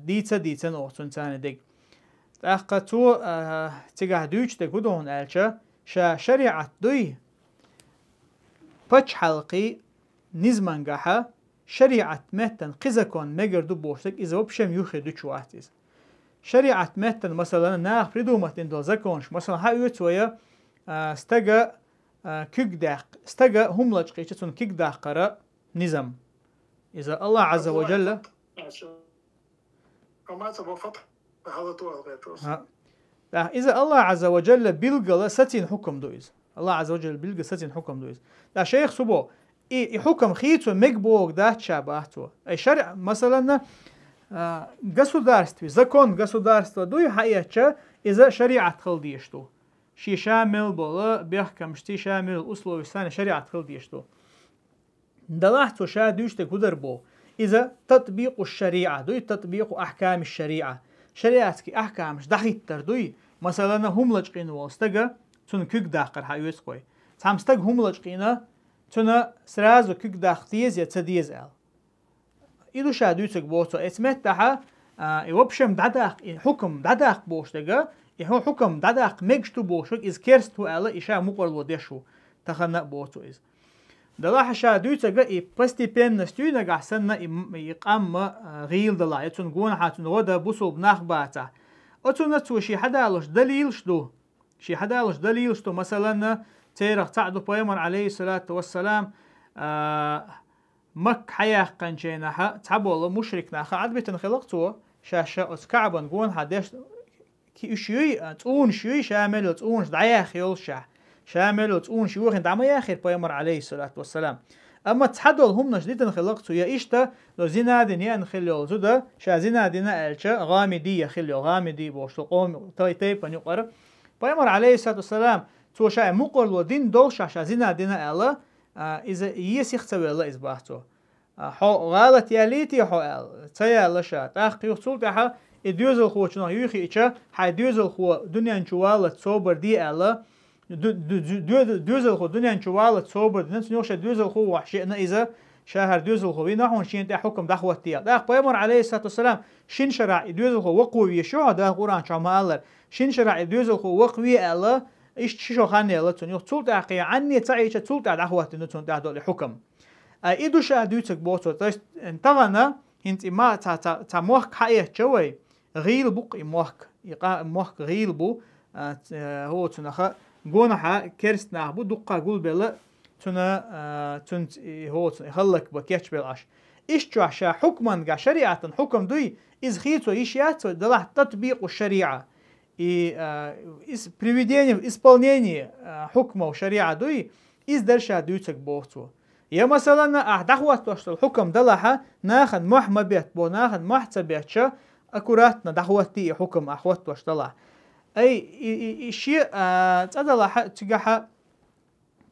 ديتن أوتون تاني ديك أخطو تجاه دوش تقولون ألشة شريعة دوي بتش حلقي نزمان جاها شريعة متن قزكون مجر دو بوشتك إذا وبشم يوخي دوش واتيز شريعة متن مثلا ناخ بريدومة إندو زكونش مثلا هايوت ويا استجا كيك داق استجا هم لجقيتون كيك داق قرأ نظام إذا الله عز وجل إذا الله عز وجل بيلقى ستين حكم دويز الله عز وجل بيلقى ستين حكم دويز لا شيخ سبو حكم خيتو مقبوغ دات شابهتو أي شرع مثلا государстве закон государства дуй حقيقة إذا شريعة خلديشتو شي شامل بولا بيحكم شتي شامل أسلوب ثاني شريعة خلديشتو دلحتو شا دوشت قدر بو إذا تطبيق الشريعة دوي تطبيق أحكام الشريعة شريعتك أحكامش دحيت تردوي مثلا هم لجقين واستجا تون كيك داقر حيوس قوي تامستج هم لجقينا تون سرازو كيك داختيز يتديز ال إذا شادوتك بوتو اسمتها يوبشم دداق حكم دداق بوشتجا يهو حكم دداق مجتو بوشك إز كيرستو ألا إشا مقرلو ديشو تخنق بوتو إز دلاح شادوتك постепенно стюна гасна يقام غيل دلا يتون جون حاتون غدا بوسو بناخ باتا أتون تو شي حدالش دليل شدو شي حدالش دليل شدو مثلا تيرخ تعدو بيمر عليه الصلاة والسلام مك حياة قنشينها تعبوا الله مشرك ناخا عدبت انخلقتو شاشة أتكعبا جون حداش كي شيء تون شيء شامل تون دعيا خيول شامل تون شيوخ دعما يا خير بيمر عليه الصلاة والسلام أما تحدوا هم نجديد انخلقتو يا إشتا لو زنادين يا انخليو زودا شا زنادين ألشا غامدي يخليو غامدي بوش قوم تاي بنيقر بيمر عليه الصلاة والسلام تو شا مقر ودين دول شا زنادين ألا إذا يسيختوي الله إزباحته حو غالت ياليتي حو أل تيا لشات أخي يخصول تها إديوزل خو شنو يخي إيشا حي ديوزل خو دنيا نشوالة صوبر دي ألا ديوزل خو دنيا نشوالة صوبر ننس نوشة ديوزل خو وحشينا إذا شهر ديوزل خو نحن شين تا حكم دخوة تيا ده بيمر عليه الصلاة والسلام شين شرع ديوزل خو وقوي شو ده القرآن شما الله شين شرع ديوزل خو وقوي ألا إيش شو خاني الله تنيو تصول تاقي عني تعيش تصول تاع دخوة نتون تاع الحكم إيدو شادوتك بوتو تاش انتغنا هنت ما تا موحك حقيقة شوي غيل بوق موحك موحك غيل بو هو تنخا جونها كرست نعبو دقة قول بلا تنا تنت هو يخلك بكيتش بالعش إيش جو عشا حكما جا شريعة حكم دوي إز خيتو إيشيات دلح تطبيق الشريعة إز приведение исполнение حكمه وشريعة دوي إز درشا دوتك بوتو يا مثلا دعوة وشت الحكم دلها ناخد محمى بيت بو ناخد محتبيت شا أكوراتنا دعوتي حكم أخوات وشت دلها أي شيء تدلها تجاها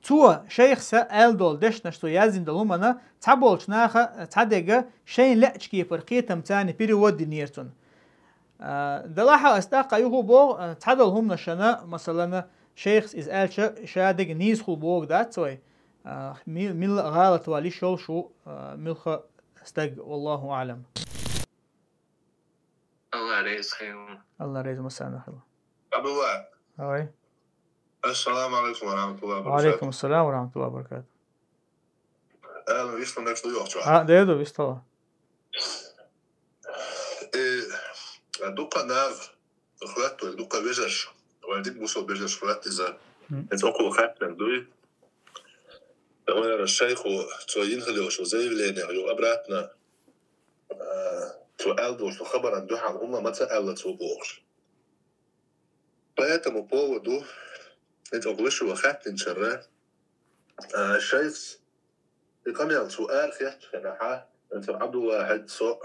تو شيخ سأل دول دش نشتو يازين دلومنا تعبولش ناخا تعدقة شين لأشكي فرقيتم تاني بيريود نيرتون دلها استاقا يهو بو تعدلهم نشنا مثلا شيخ إزال شادق نيسخو بوغ دات سوي مل غالط والي شو ملخ استق والله أعلم. الله رئيس خير. الله رئيس مساء خير. عبد الله. هاي. السلام عليكم ورحمة الله وبركاته. وعليكم السلام ورحمة الله وبركاته. أهلا وسهلا بك دكتور. ده يدو بيستوى. دوكا ناف خلاتو دوكا بيجش وعندك بوصل بيجش خلات إذا أنتوا خاتن دوي. وانا الشيخ وتوين خليوش وزي بليني يو أبراتنا تو ألدوش خبر عن دوحة الأمة ما تألت وبوش поэтому поводу انت أغلش وخاتن شراه الشيخ يقام سؤال خيات فنحا انت عبد واحد سوء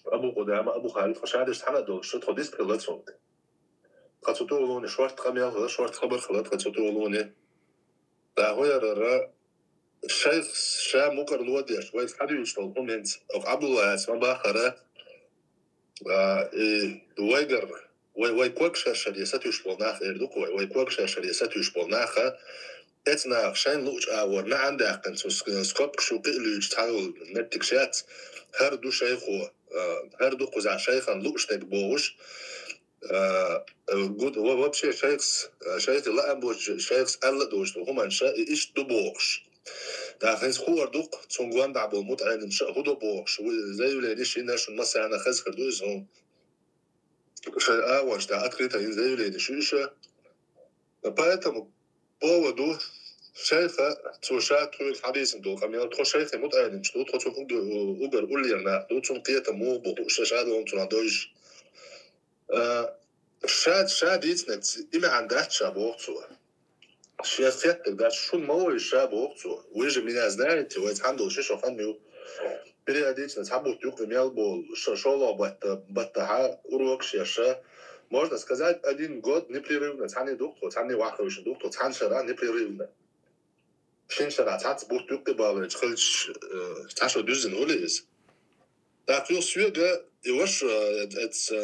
أبو قدامة أبو خالد فشادش حنا دول شو تخديس كلات صوت قد تقولون شوارت قام يلا شوارت خبر خلات قد تقولون لا هو يرى الشيخ شا مقر الودي شوي حد يشتغلون هنت أو عبد الله اسمه باخرة دويجر ويكوكش الشريسات يشبوناخ إردوك ويكوكش الشريسات يشبوناخ اتنا شين لوج اور ما عندك كنت سكوب شو قلوج تعال نتكشات هردو شيخو هردو قزع شيخا لوج تكبوش جود هو بشي شيخ لا أبوش شيخ ألا دوش هما شيء إيش دبوش داخل خوار دوق تونغوان دعبو متعين شيء هو دبوش زي ولاديش الناس المصري أنا خز خردوز هم شيء أول دا أتكريتا زي ولاديش إيشه поэтому поводу شيخة توشات توي الحديث دو كم تخو شيخ متعين شتو تخو أوبر أوليرنا دو تون قية مو بوش شادو تون دوش شاد يتنت إما عندها شابوقتو شيخت ده شو موي شابوقتو ويجي من أزنايتي ويتحمدو شيشو فنيو بري أديتنا تحبو تيوق ميالبو شولا بطها уроك شيشة можно сказать 1 год непрерывно тани доктор тани вахович доктор таншара непрерывно шиншара тац бутук бабыч хылч ташо дүзин олез داخل سوية يوش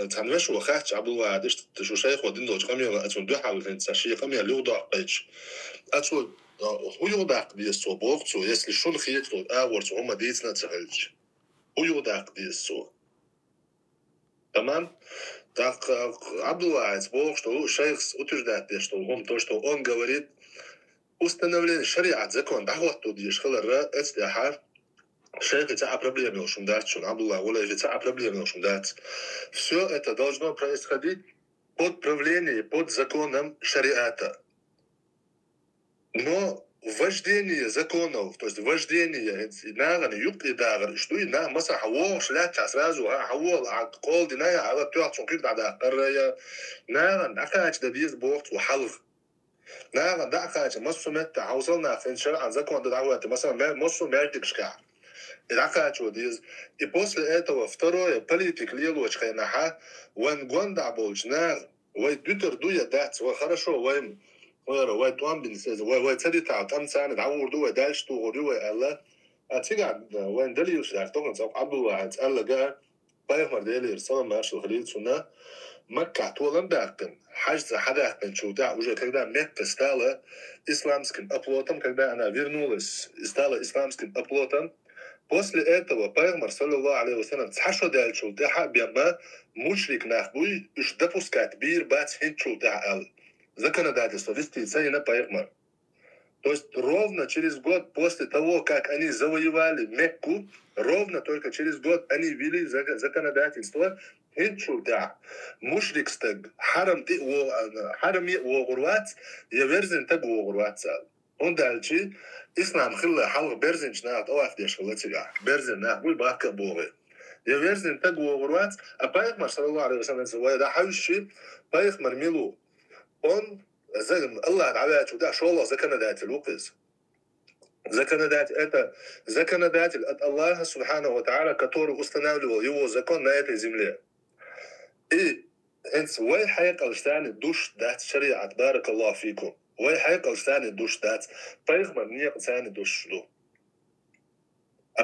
تنوش وخاتش عبد الواحد إيش تشو شيخ ودين دوج قمية أتون دو حاول فين تشي قمية لو ضاق قيش أتون هو يوضاق بيسو بوقتو يسلي شون خيتلو أورتو هما ديتنا تهلج هو يوضاق بيسو تمام так عبد الواحد بوقتو شيخ أتجدات بيشتو هم توشتو он говорит установление شريعة закон دعوتو ديش خلال اتداحار شيخ تاع проблемы ушум датчун Абдулла Улаев таع проблемы ушум дат. Все это должно происходить под правлением, под законом шариата. Но вождение законов, то есть вождение наган юбки дагар, что и на маса хавол шляча сразу хавол قول دنايا على توعصون كيف دعدا قرية نаган أكاج دبيز بوقت وحلق نаган دعكاج مصو متى حوصلنا في شرع закон دعوات مثلا مصو مالتكشكا И после этого второе, политик лилоч хайнаха, вен гонда болчнар, вай дютер дуя дать, вай хорошо, вай туамбин сез, вай царита, там цаны, даур дуя дальше, ту горюя алла, а тига, вай далиуш дать, тохан цап Абдулла, алла га, بايخمر ديالي رسالة ماشي الخليل سنة مكة طولن داقن حاجة حداقن شو تاع وجه كده مكة استالا إسلامسكن أبلوتم كده أنا فيرنولس استالا إسلامسكن أبلوتم После этого Пайгамбар, саллаллаху алейхи вассалям, цхашо дал чултаха бьяма мушрик нахбуй уж допускать бир бать хин чултаха законодательство вести царина Пайгамбар. То есть ровно через год после того, как они завоевали Мекку, ровно только через год они ввели законодательство хин чултаха. Мушрик стаг харам и угурват, я верзин так угурват. Он дальше إسلام خلا حلق برزن جنات أوقف ديش خلتي برزن نحوي باكا بوغي يا برزن تقوى غروات أبايق صلى الله عليه وسلم سوايا دا حوشي بايق مرميلو on الله تعالى ودا شو الله законодатель وقز законодатель это законодатель от Аллаха Субхана ва Тааля, который устанавливал его закон на этой земле. И وين حيقل ثاني دوش دات شريعة بارك الله فيكم وين حيقل ثاني دوش دات بايغمر نيق ثاني دوش له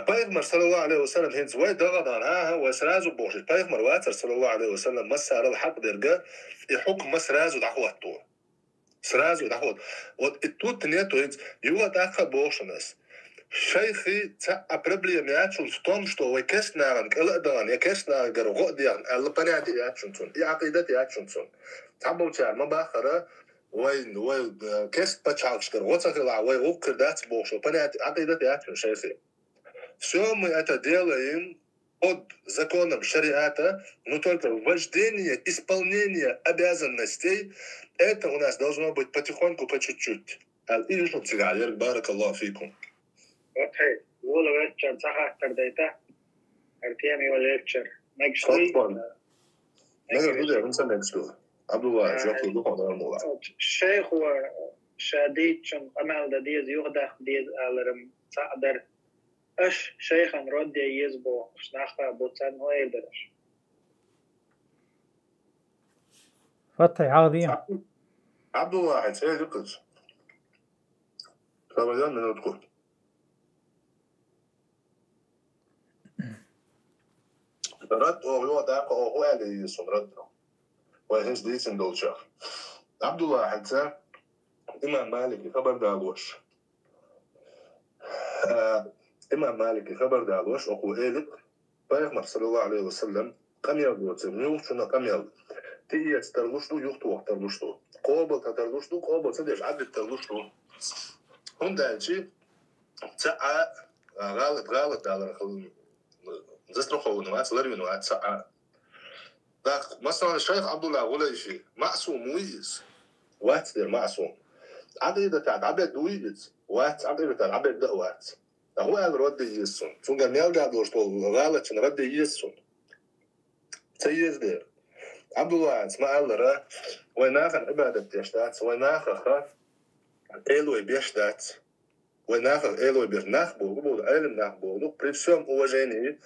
بايغمر صلى الله عليه وسلم هنز وين ضغط عنها وسرازو بوش بايغمر واتر صلى الله عليه وسلم مسار الحق درجة يحكم مسرازو دعوته سرازو دعوت والتوت نيتو هنز يوغا داخل بوشنس شيخي تاع проблемиячун в том, что вы кешнаран калдан я кешнар гаргодиан алпанати ячунтун и акидати ячунтун табуча мабахара وين كيس بتشالش гаргоцахла وين укрдат бошо понятие акидати ячун шейхи. Все мы это делаем под законом шариата, но только вождение, исполнение обязанностей, это у нас должно быть потихоньку, по чуть-чуть. Аль-Ишу Цигайер, барак Аллах фикум. Okay, ولا lecture صح ترديته ارتيامي ولا lecture next week نقدر نقول نسمع next week عبد الله جاكو دوخ على الموضوع الشيخ هو شاديد شن أمل ديز يخدع ديز على صادر اش شيخا رد يزبو شناخا بوتان هو يقدرش فتح عاضية عبد الله سيد يقص فبدأ من ندخل رد هو داق هو اللي يصرد وهنش ديسن دولشا عبد الله حتى إمام مالك خبر دالوش إمام مالك خبر دالوش أقو إيلك بيغمر صلى الله عليه وسلم كم يلدو تبنيو شنا كم يلدو تيجي تترلوشتو يوختو وقترلوشتو قوبل تترلوشتو قوبل تديش عدد ترلوشتو هم دالشي تسعى غالط دالر خلون زسترو خلون وات لرمين وات تسعى مثلا الشيخ عبد الله غليشي معصوم ويز وات دير معصوم عقيدة تاع عبد ويز وات عقيدة تاع عبد وات هو قال رد يسون ثم قال يرجع دوش طول غلط رد يسون تيز دير عبد الله اسمع قال را ويناخن عبادة يشتات ويناخ إلوي بيشتات ويناخ إلوي بيرناخ بو علم ناخ بو بريشوم هو جيني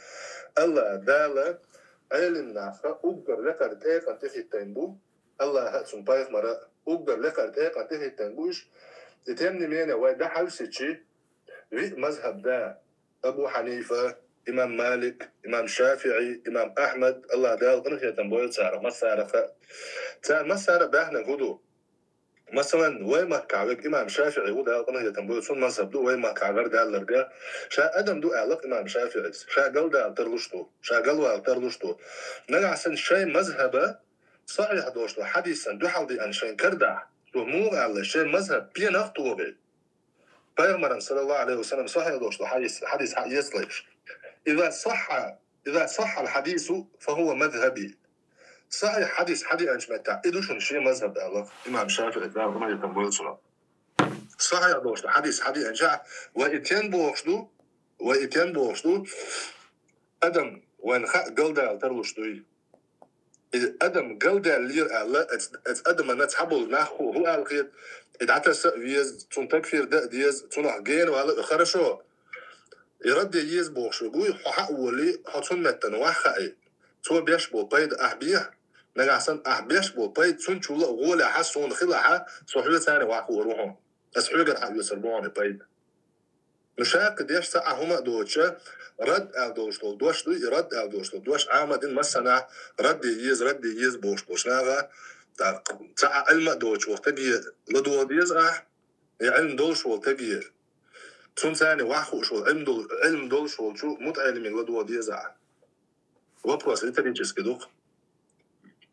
الله داله علم ناخ أقدر لقد إيقان تخي تنبو الله هاتسون بايخ مرة أقدر لقد إيقان تخي تنبوش تتمني مينا ويدا حوسيتشي في مذهب دا أبو حنيفة إمام مالك إمام شافعي إمام أحمد الله دال قنخي تنبويل تسارة ما سارة ما سارة باحنا قدو مثلا وين ما كعبك إمام شافعي ودال قنخي تنبويل سون مذهب دو وين ما كعبر دال لرقا شا أدم دو أعلق إمام شافعي شا قل دال ترلوشتو شا قل ترلوشتو نقع سن شاي مذهبه صحيح دوشتو حديثا دو حالدي أن شاين كردع مو على شاي مذهب بين أخطوبي بيغمرا صلى الله عليه وسلم صحيح دوشتو حديث يصليش إذا صح الحديث فهو مذهبي صحيح حديث أنجمتا إدوشن شيء مذهب الله إمام شافعي دار ما يتنبول صلاة صحيح دوشتو حديث أنجع وإتيان بوشتو أدم وين خا قلدا ترلوشتوي أدم قلدا لير الله أدم نتحبل ناخو هو القيد إدعتا ويز تون تكفير دا ديز تون حقين وعلى خرشو يرد يز بوشو قوي حق ولي حطون متن وحقي تو بيش بو بيد أحبيه نقعسن أحبيش بو بيد تون شولا غولي حسون خلاحا صحيح ثاني وحقو وروحون أسحوي قد حق يسربوني بيد مشاق ديش ساعة هما دوشة رد دوشتو دوش دو يرد دوشتو دوش عامدين مسنا رد يز بوش ناغا ساعة علم دوش وقتقي لدو ديز علم دوش وقتقي تون ثاني واحو شو علم دوش وشو متعلمين لدو ديز وبروس لتريجس كدوك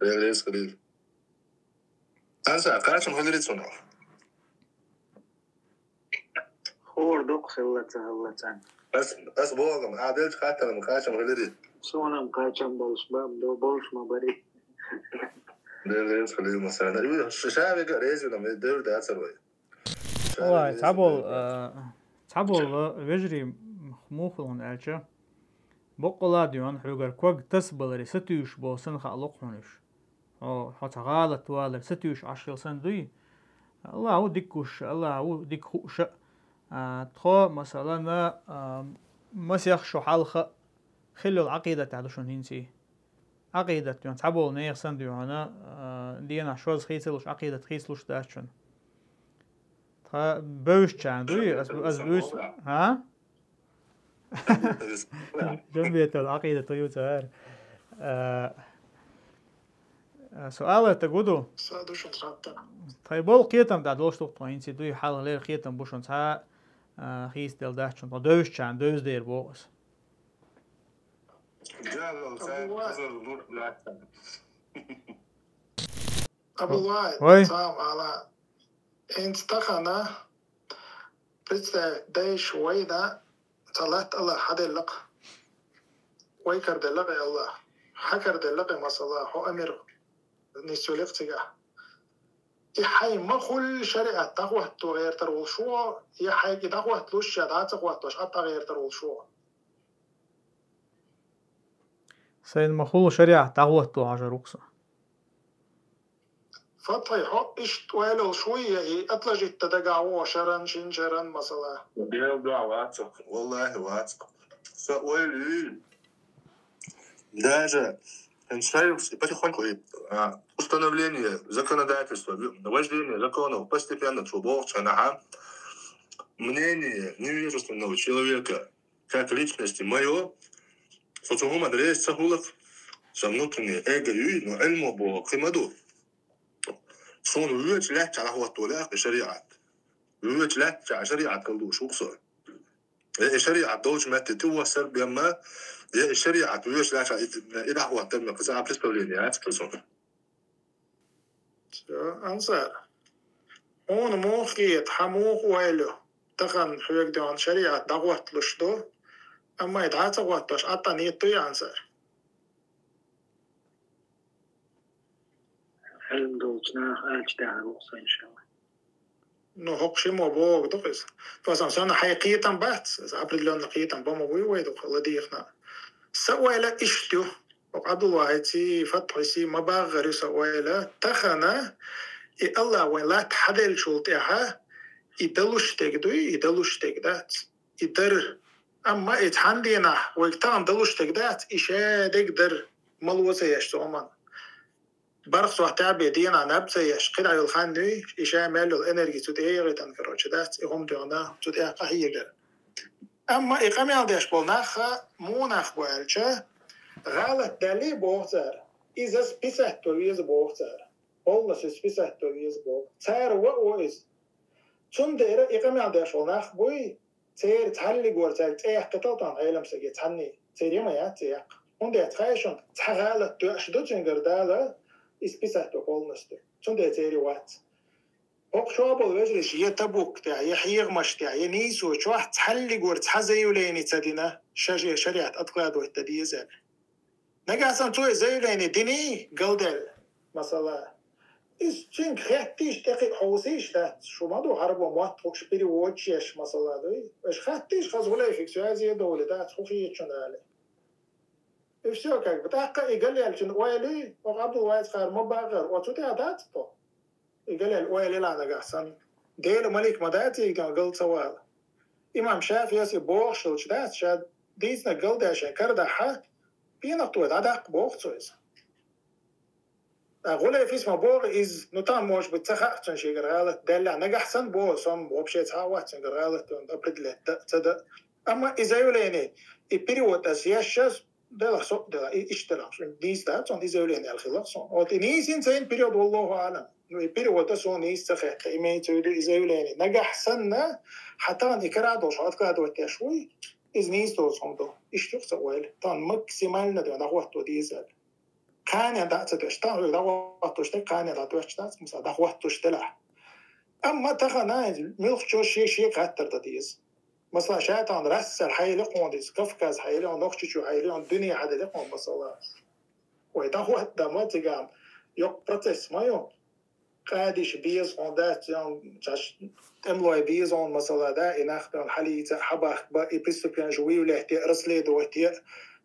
رياليز قليل أنسى قاشم خليت صنع خور دوق خلتان بس بوغم عادلش خاطر مقاشم غلري سونا مقاشم باب دو بولش ما بري رياليز قليل مثلا شابي ريز لما يدور ده سروي والله تعبول وجري مخموخلون ألشة بقلا ديون حجر كوج تسبلري ستيوش بوسن خالقونش أو حتى غالط والر ستيوش 10 سنة دوي الله هو ديكوش الله هو ديكوش تخو مثلا مسيخ شو حلقة خلوا العقيدة تعدشون هنسي عقيدة ديون تعبول نيخ سن ديونا دينا شوز خيسلوش عقيدة خيسلوش داشون بوش كان دوي از بوش ها جنبيت العقيدة تويوتا سؤال تقولوا طيب بول قيتم دا دوش توقت وين سي دوي حال غير قيتم بوشون تا خيس دل داشون دوش كان دوز دير بوس أبو وايد سلام على انت تقنا بس دايش ويدا طلعت الله حد اللق ويكر دلق يا الله حكر دلق ما صلاح هو امير نسولف تجاه يحي ما كل شريعة تقوى تغير ترول شو يحي تقوى تلوش شدات تقوى تلوش تغير ترول شو سين ما كل شريعة تقوى تواجه رقصة فطي حط إيش توالو شوية أطلج التدقعوا شرن شين شرن مثلا. بيرجع واتساب والله واتساب. سؤالي даже иншаев потихоньку установление законодательства, ввождение законов постепенно чубовчанаха мнение невежественного человека как личности мое социум адрес сахулов سمنتني اجا يو علمه بو قيمدو صون ويوت لا على هو الطلاق شريعه ويوت لا على شريعه كلو شو صار شريعه دوج ما تتوصل بما الشريعه ويوت لا الى هو تم قصا بلستولينيات كلهم انصار اون موخيت حموخ ويلو تخن حيق دون شريعه دغوت لشدو اما يدعات وقتش عطاني طي انصار علم دوجنا اجدع وصل ان شاء الله نو هوكشي مو بوغ دقس فاسان سانا حقيقة بات ابرد لون حقيقة بما وي ويدو لديخنا سويلا اشتو وعبد الله تي فتحسي مباغر سويلا تخنا اي الله وين لا تحدل شلطها يدلوش تقدوي يدلوش تقدات يدر اما اتحندينا ويقتام دلوش تقدات ايشا دقدر ملوسه يشتومان برخص وحتى دينا نبسه يشقل على الخانوي إيشا مالو الانرجي تدعي تنكروش دات هم دونا تدعي قهيجر أما إقامي عنديش بولناخا موناخ بوالشا غالت دالي بوغتر إذا سبيسه تويز بوغتر بولنس سبيسه تويز بوغ تار وإز تون ديرا إقامي عنديش بولناخ بوي تير تحلي قورتال تيح قطلتان عيلم سجي تحني تيري ما ياتيق هون تخايشون تغالت تواشدو تنقر دالا إسبيساتو بولنستو تون تيري وات شوابل وجرش يتبوك تاع يحيغ مش تاع ينيسو شو تحلي قور تحزيوليني تدينا شريعة أتقاد والتديزة نقاسم توي زيوليني ديني قلدل مثلا إيش تشينك خياتيش تقي حوسيش تات شو ما دو حربو مواتوكش بيري ووتشيش مثلا دوي إيش خاتيش خزولي فيك سوازي دولي تات خوخية شنالي إيش سوكاك بتاقا يقلي علشان ويلي وقابل وايد خير مباغر وتوتي عدات تو يقلل ويلي لا نقاسن ديل ملك مداتي كان قلت سوال إمام شافعي يسي بوغ شلش دات شاد ديسنا قلت عشان كردا حا بينا طويت عداق بوغ تويز أقول في اسمه بوغ إز نطان موش بتسخق تنشي قرالت دلع نقحسن بوغ صم وبشيت هاوات قرالت أبرد له تدا أما إذا يوليني إبريوت أسياشش دلع صوت دلع إيش دلع ديس دات صن إذا يوليني الخلاق صن وتنيس إنسان بريود والله أعلم بريود صون يستخق إيمين تولي إذا يوليني نقحسن حتى نكرادو شو أتكادو التشوي إذ نيس دوزهم دو إيش تقصويل تان مكسيمال ندو نغواتو ديزل كان يدعت تشتغل دغواتو شتك كان يدعت تشتغل مثلا دغواتو شتلع أما تخنا ملخ شو قاتر تديز مثلا شاتان رسل حيلي قونديز كفكاز حيلي ونخششو حيلي الدنيا عدد قوم مثلا ويدغوات دماتيغام يوك بروتيس مايو قادش بيز on that جاش تملوي بيز on مثلا دا إناختون حليت حباخ با إبستوبيان جوي ولا احتي رسلي دو احتي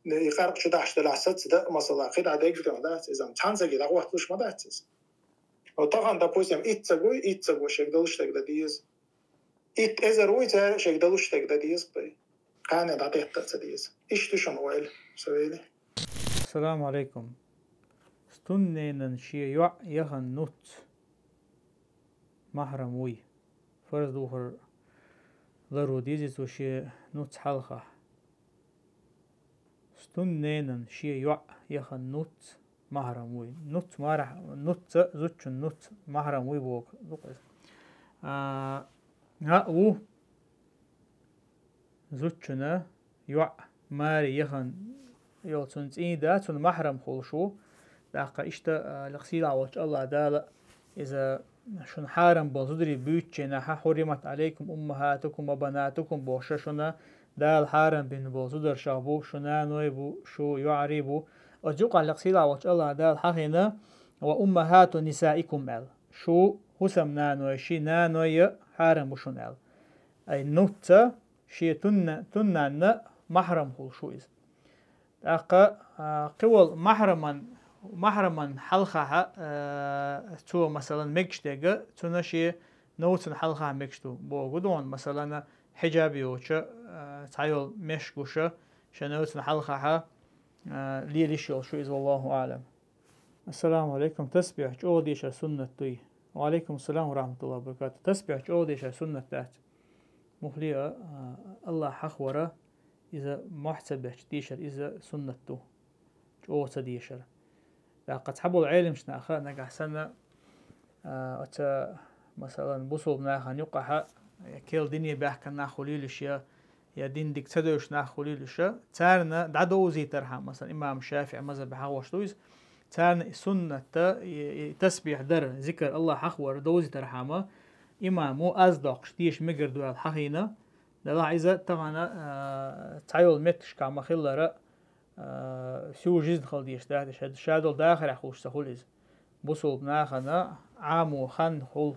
يخرق شو داش دلعسات دا مثلا خد عديك دون دات إذا تانزجي دا وقت وش ما داتس وطبعا دا بوسيم إتسجوي شكدلش تك دا ديز إت إزروي تار شكدلش تك دا ديز بي كان دا تحت ديز إيش تشون ويل سويلي. السلام عليكم. ستنين شيء يع يهن نوت محرم وي فرض وفر ضرو ديزيز وشي نوت حلقة ستنين شيء يع يهن نوت محرم وي نوت مارح نوت زوج نوت محرم وي بوك ها و زوجنا يع ماري يهن يوتون إيدا تون محرم خلشو داقا إشتا لقسيل عوش الله دالا إذا شون حارم بوزدري بيوتشنا حرمت عليكم أمهاتكم وبناتكم بوششنا دال حارم بين بوزدر شابو شنا نويبو شو يعريبو أجوق على لقسيل عوش الله دال حقنا وأمهات نسائكم أل شو هسم نانوي شي نانوي حارم بشون أل أي نوتا شي تنن محرم خلشو إذا داقا قول محرما حلقها تو مثلا مكشتيغا تنشي نوتن حلقها مكشتو بوغدون مثلا حجابي وشا تعيل مشكوشا شنوتن حلقها ليليشيل شو إذ والله أعلم. السلام عليكم. تسبيح جوديش سنة توي. وعليكم السلام ورحمة الله وبركاته. تسبيح جوديش سنة تات مخلية الله حخورة إذا محسبه تيشر إذا سنة تو أو صديشر لقد حبوا العلم شنا أخا نجح سنة أتا مثلا بوصل ناخن يقع كيل دنيا بيحكي ناخولي الأشياء يا دين ديك تدوش ناخولي الأشياء تارنا دعدو زي ترها مثلا إمام الشافعي مذهب بحاوش تويز تارنا سنة تسبيح در ذكر الله حخور دوزي ترحمه إمامو أصدق شتيش مقردو الحقينة دلا عايزة طبعا تعيول متش كعما خلرا سو جزد خلديش ده شادو داخل أخوش سخوليز بوصل بناخنا عامو خن خل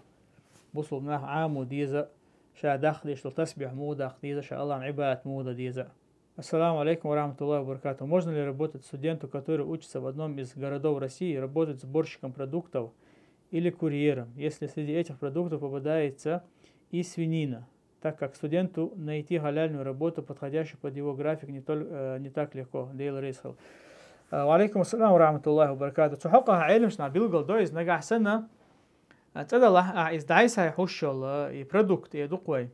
بوصل بناخ عامو ديزا شا داخليش تسبيح مو داخل ديزا شاء الله عبادة муда диза. Ассаламу алейкум ва рахматуллахи ва баракатуху. Можно ли работать студенту, который учится в одном из городов России, работать сборщиком продуктов или курьером, если среди этих продуктов попадается и свинина, так как студенту найти халяльную работу, подходящую под его график, не так легко. Дейл Рейсхал. وعليكم السلام ورحمة الله وبركاته. تحقق علم شنا بيلقل دويز نجح سنة تدلع إز دعيس هاي حوش الله يبرودكت يدقوي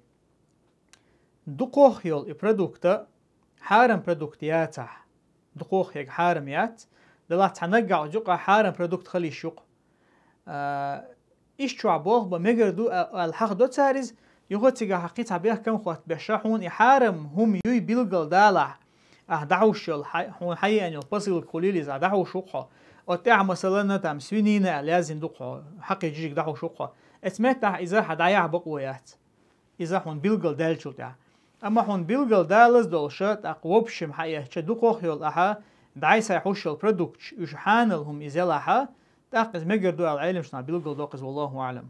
دقوخ يول يبرودكت حارم برودكتياته دقوخ يك حارميات دلع تنقع جوقا حارم برودكت خلي شوق إيش شو عبوه بمجردو الحق دو تاريز يغتيجا حقيقة بيه كم خوات بشحون يحارم هم يوي بيلقل دالع دعوش هون حقيقة يعني البصل الكليلي زع دعوش وقها أتاع مثلا تام سوينينا لازم دقها حقي جيك دعوش وقها اسمتها إذا حد عيا بقويات إذا هون بيلقل دال شو تاع أما هون بيلقل دالز دولشات أقوبشم حقيقة شدقه يول أها دعيس يحوش البرودكت يشحانلهم إزالها تأخذ مجردو العلم شنا بيلقل دوقز والله أعلم.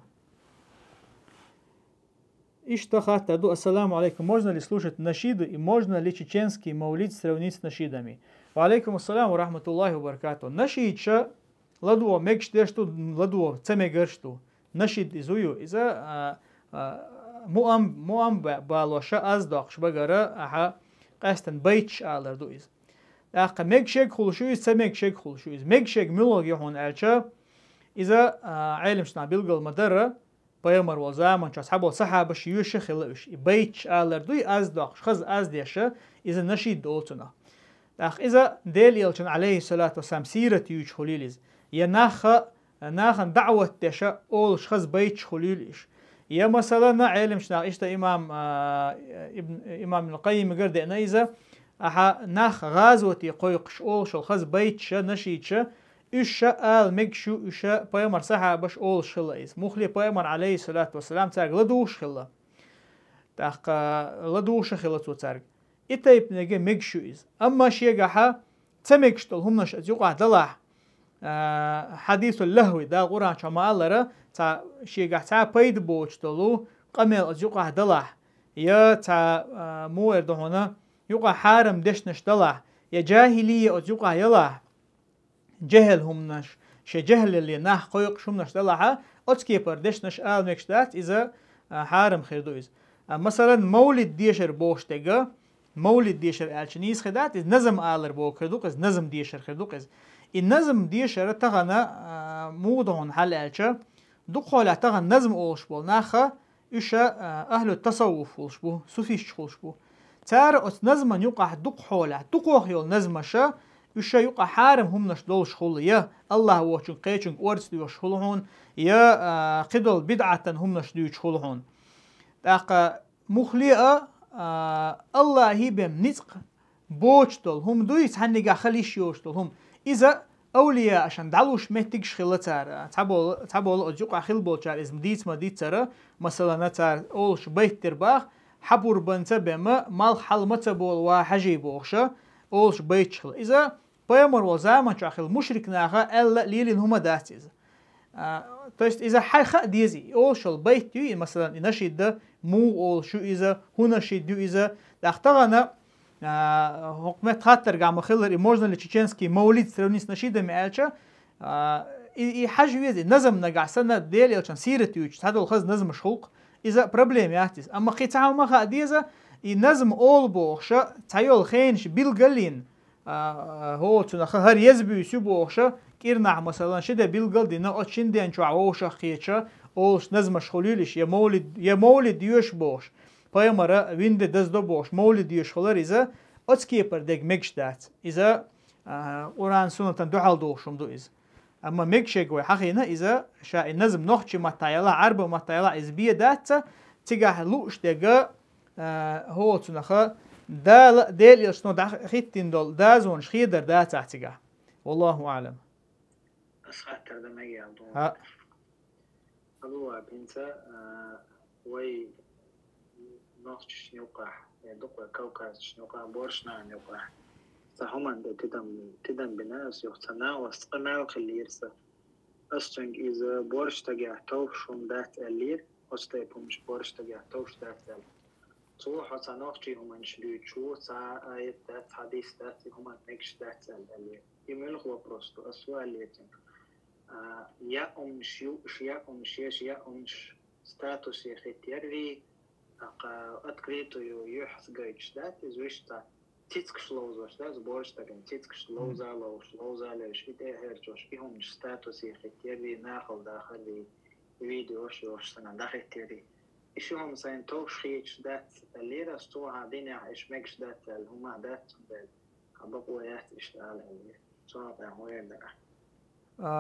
Ассаламу алейкум. Можно ли слушать нашиду и можно ли чеченский маулид сравнить с нашидами? Ва алейкум ассаламу рахматуллахи ва баракату. Нашидча ладуа мегштешту ладуа цемегершту. Нашид изую иза муам балоша аздақ шбагара аха қастан байтш аларду из. Аха мегшег хулшу из цемегшег хулшу из. Мегшег милоги хун алча иза علم شنا بيلقل مدرة بيمر وزامن أصحابه صحابة شيوش خلوش بيتش آلردوي أزدق خز أزديشة إذا نشيد دولتنا إذا ديل يلشن عليه الصلاة والسلام سيرة يوش خليلز ناخن دعوة تشا أول خز بيتش خليلش يا مثلا علم شنا إشتا إمام القيم قرد أنا إذا ناخ غازوة يقويقش أول شو خز بيتش نشيدش إشا آل مكشو إشا بيمر صحابش أول شلا إز مخلي بيمر عليه الصلاة والسلام تارج لدوش خلا تاق لدوش خلا تو تارج إتايب نجى مكشو إز أما شيء جحا تمكشتل هم نش أزيقع دلع حديث اللهوي دا قرآن شما الله را تا شيء جح تا بيد بوشتلو قمل أزيقع دلع يا تا مو إردهنا يقع حارم دشنش دلع يا جاهلية أزيقع يلع جهل هم نش جهل اللي نح قيق شو نش دلها أتكي بردش نش آل مكشتات إذا حارم خيردو إذا مثلا مولد ديشر بوش تجا مولد ديشر آلشنيس خدات إذا نظم آلر بو خردوق إذا نظم ديشر خردوق إذا النظم ديشر تغنى موضعون حل آلشة دقوا تغنى نظم أولش بول ناخا إيشا أهل التصوف أولش بو سوفيش أولش بو تار أت نظم يقع دقوا يول نظمشة إيش يقع حارم هم نش دولش خل يا الله وشون قيشون أورس ديوش خلهون يا قدل بدعة هم نش ديوش خلهون تاق مخلية الله هي بمنطق بوشتل هم دويس هنيجا خليش يوشتل هم إذا أولياء عشان دعوش متيجش خلتار تعبوا أجوق خل بولشار إذا مديت ما ديت ترى مثلا نتار أولش بيت ترباخ حبور بنت بما مال حل متبول وحجي بوخشة أولش بيت شل إذا بيمر وزامن شاخل مشرك ناخا ألا ليلين هما داتيز تويست إذا حيخ ديزي أولش البيت يو مثلا نشيد ده مو أولشو إذا هنا شيد يو إذا داختغنا حكمت خاطر قام خلر إمورجنال تشيتشنسكي مولد سرونيس نشيد مالشة حاجة ويزي نظم نجع سنة ديل يلشان سيرة يوش هذا الخز نظم شخوق إذا بروبليم ياتيز أما قيتها ما خا ديزا النظم أول بوخشة تايول خينش بيلقلين هو تنخ هر يزبي يسبو أخشة كيرنا مثلا شده بيلقل دينا أتشندين شو عوشة خيتشة أولش نظم شخوليلش يا مولد ديوش بوش بايمرا ويند دزدو بوش مولد ديوش خلر إذا أتسكيبر ديك مكشتات إذا قرآن سنة دحال دوشم دو إز أما مكشك وحقينا إذا شاء النظم نخشي متايلا عرب متايلا إز بيه دات تيجاه لوش دقا هو تنخا ديل يشنو خيتين دول دازون شخيدر دات تيجاه والله أعلم. أسخات هذا ما يعلم. ها. هو بنت وي نخش نيوقع يدق كوكاز نيوقع بورشنا نيوقع. فهم عند تدم بناس يختنا واستقمع خلي يرسل. أستنج إذا بورش تجاه توشم دات اللير أستيبهمش بورش تجاه توش دات اللير. تو حتى نخشي هم نشلو شو سا آية دات حديث دات هم نكش دات اللير. يميل هو بروستو السؤال ليتم. يا أمش ستاتوس يختيري أتكريتو يحس جايش دات إزويشتا تيتكش لوزاش دات بورش تكن تيتكش لوزا ليش إيه هرجوش بيهم ستاتوس يختيري ناخل داخلي فيديو وش سنة داختيري إيشهم سين توش خيش دات الليرة استوى عادين إيش ماكش دات هما دات بال أبقوا يات إشتغل الليرة صوت هوير ده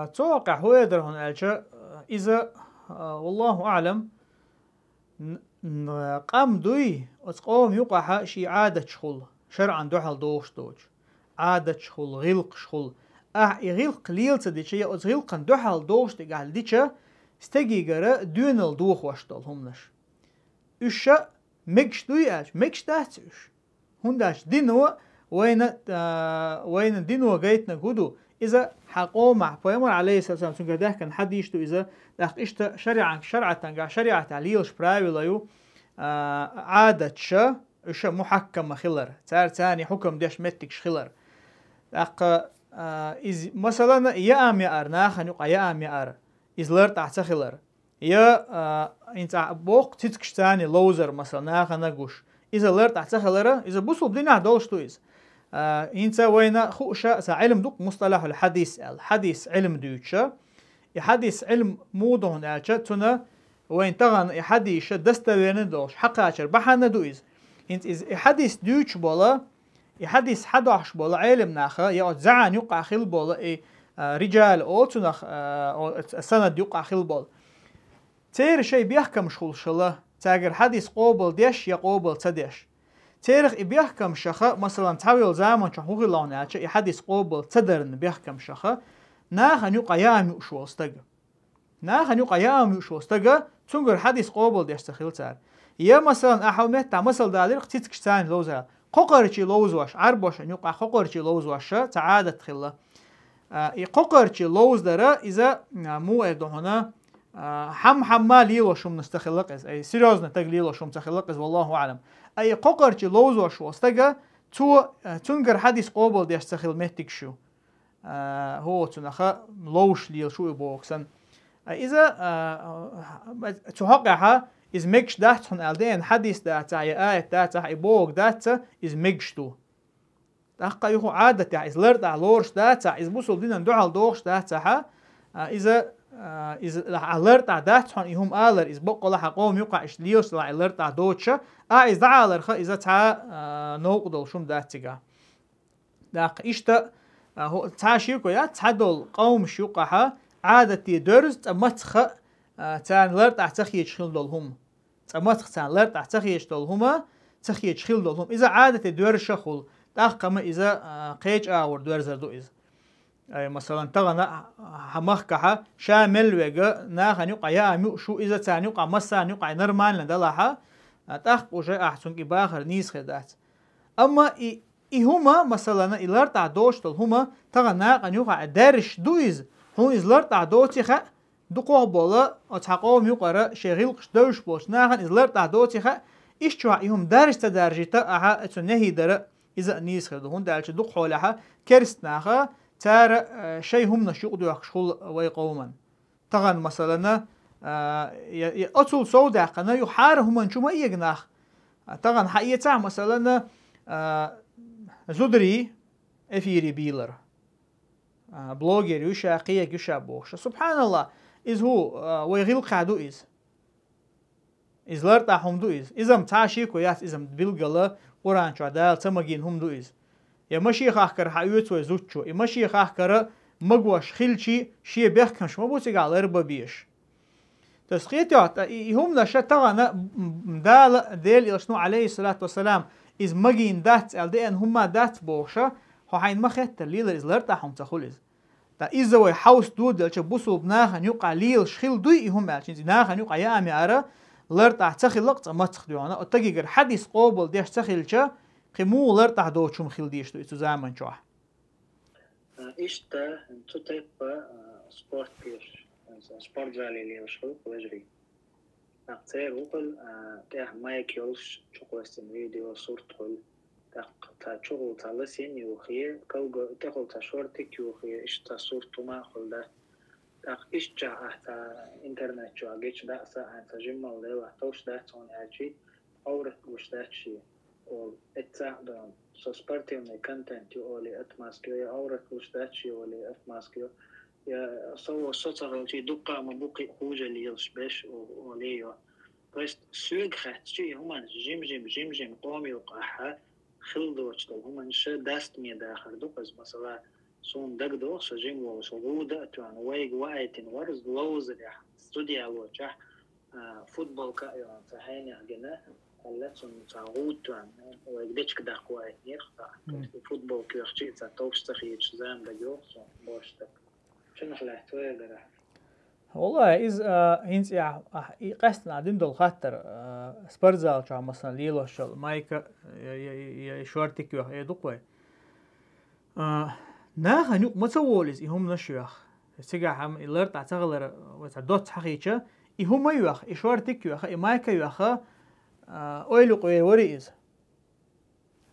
توقع هوير هون ألشة إذا والله أعلم قام دوي أتقوم يقع شي عادة شخول شرعا دوحل دوش عادة شخول غلق شخول غلق ليل تدي شيء أتغلقا دوحل دوش تقال ديشة استجي جرا دونال دوخ واشتل همنش إيشا مكش دوي أش مكش داتش هنداش دينو وين دينو جايتنا جودو إذا حقوم مع بيامر عليه السلام سنجر ده كان حد يشتو إذا داخل إشت شريعة تعليل شبراوي ليو عادة شا إيش محكم خلر ثاني حكم ديش متكش خلر داخل إذا مثلا يا أم يا أرناخ نيق يا أم يا أر إذا لرت أعتخلر يا أنت بوق تتكش ثاني لوزر مثلا ناخ نجوش إذا لرت أعتخلر إذا بوصل بدنا دولش تو إذا أنت وين خوشة علم دوك مصطلح الحديث علم دوتشة الحديث علم مودهن أجتنا وين تغن الحديث دستوين دوش حقاشر بحنا دويز أنت إذا الحديث دوتش بولا الحديث حداش بولا علم ناخا يا زعان يقع خل بولا رجال أو تنخ سند يقع خل بول تير شيء بيحكم شغل شلا تاجر حديث قابل ديش يا قابل تديش تاريخ بيحكم شخا مثلا تعويل زمان شحوغي لون أشياء حديث قابل تدرن بيحكم شخا ناخن يقع يامي وشو استجا ناخن يقع يامي وشو استجا تنقر حديث قابل ديش تخيل تعال يا مثلا أحومت مثل دالير تيتكش تاني لوزها ققرتي لوزواش عربوش يقع ققرتي لوزواش تعادة خلا ققرتي لوز درا إذا مو إدو هنا حما ليلو شو نستخلق أي سيريوزنا تقليلو شو نستخلق والله أعلم أي ققرتي لوزواش واستجا تنقر حديث قابل ديش تخيل مهتك شو هو تنخا لوش ليل شو يبوكسن إذا تحققها إز مكش دات هن ألدين حديث دات آية دات يبوك دات إز مكشتو تحقق يخو عادة إز لرد على دات إز بوصل دينا دوحل دوش دات إذا لرد دات هن يهم آلر إز بقى لها قوم يقع إش ليوس لا لرد دوتشا إز دعالر خا إذا تا نوقدل شوم دات تجا داق إشتا هو تعشيكو يا تعدل قوم شيوقها عادة درز تمتخ تان لرد أعتخيش خل دولهم تمتخ تان لرد أعتخيش دولهما تخيش خل دولهم إذا عادة درز شخول تأخم إذا قيج أور درزر دو إذا مثلا تغنى حمخكها شامل وجا ناخن يقع يا ميو شو إذا تان يقع مسان يقع نرمان لدلها تأخ وجا أحسن كباخر نيس خدات أما هما مثلا إلرد عدوش دولهما تغنى ناخن يقع درش دو إذا هون إزلرت عدوتي خا دقوه بولا أتحقوهم يقرأ شغيل قشدوش بوش ناخن إزلرت عدوتي خا إيش شو يهم درج تدرجتا أها أتنهي درا إذا نيس خدو هون دالش دق حولها كرست ناخا تار شيء هم نشوق دو يخشول ويقوما تغن مثلا أصل سودا قنا يحار هم نشوما يجناخ تغن حقيقة مثلا زدري أفيري بيلر بلوجر يشا قيق يشا بوش سبحان الله إذ هو ويغيل قادو إذ لرتا هم دو إذا متعشيكو يات إذا بلغلا قرآن شو عدال تمجين هم دو يمشي خاكر حيوت وزوتشو يمشي خاكر مقوش خلشي شي بيخكمش ما بوسي على ربا بيش تسقيت هم نشا تغانا مدال ديل يشنو عليه الصلاة والسلام إز مجين دات ألدين هما دات بوشة هو حين ما خدت الليل إز لرتاحهم تخلص تا إذا ويحوس دود لش بوسو بناخ نيوقع ليل شخيل دوي هم عشان ناخ نيوقع يا أمي أرى لرتاح تخيل لقط ما تخديونا أتجي حديث قابل ديش تخيل شا خمو لرتاح دو شو مخيل ديش تو زمان شو إشتا تطيب سبورت بيش سبورت زالي اللي يشوف وجري أقتير وقل تاه مايك يولش شقوستن فيديو صورة قل تا شغل تالسين يوخي كوغو تاخل تا شورتك يوخي إشتا صورتو ما خل ده تاق إشتا أحتا إنترنت جو أجيش ده ساعة تجمع وليو أحتوش ده تون أجي أورت وش ده شي أو إتساع دون سوسبرتي من الكونتنت يولي أتماسكيو يا أورت وش ده شي يولي أتماسكيو يا صو صوتها شي دقة مبوقي خوجة اللي يلشبش وليو بس سوق خاتشي هما جيم قومي وقاحة خلدوش دو هما نشا داست مي داخل دو بس مثلا سون دقدو سجيم وصعودة توان ويق وايتين ورز لوز اللي استوديا وجح فوتبول كايون تحيني أجنة هلا سون تعود توان ويقديش كده قوايت نيرخا فوتبول كيرشي تاتوش تخيش زام دقيو سون بوشتك شنو حلاحتوي قرح والله إذ هنس قصدنا عدين دول خاطر سبرزال شو مثلا ليلو شو مايك يشورتك يدقوي ناخ نيو متسولز يهم نشيخ سيجا هم إلرت عتغلر وتعدوت حقيقة يهم يوخ يشورتك يوخ مايك يوخ أويلو قوي وريز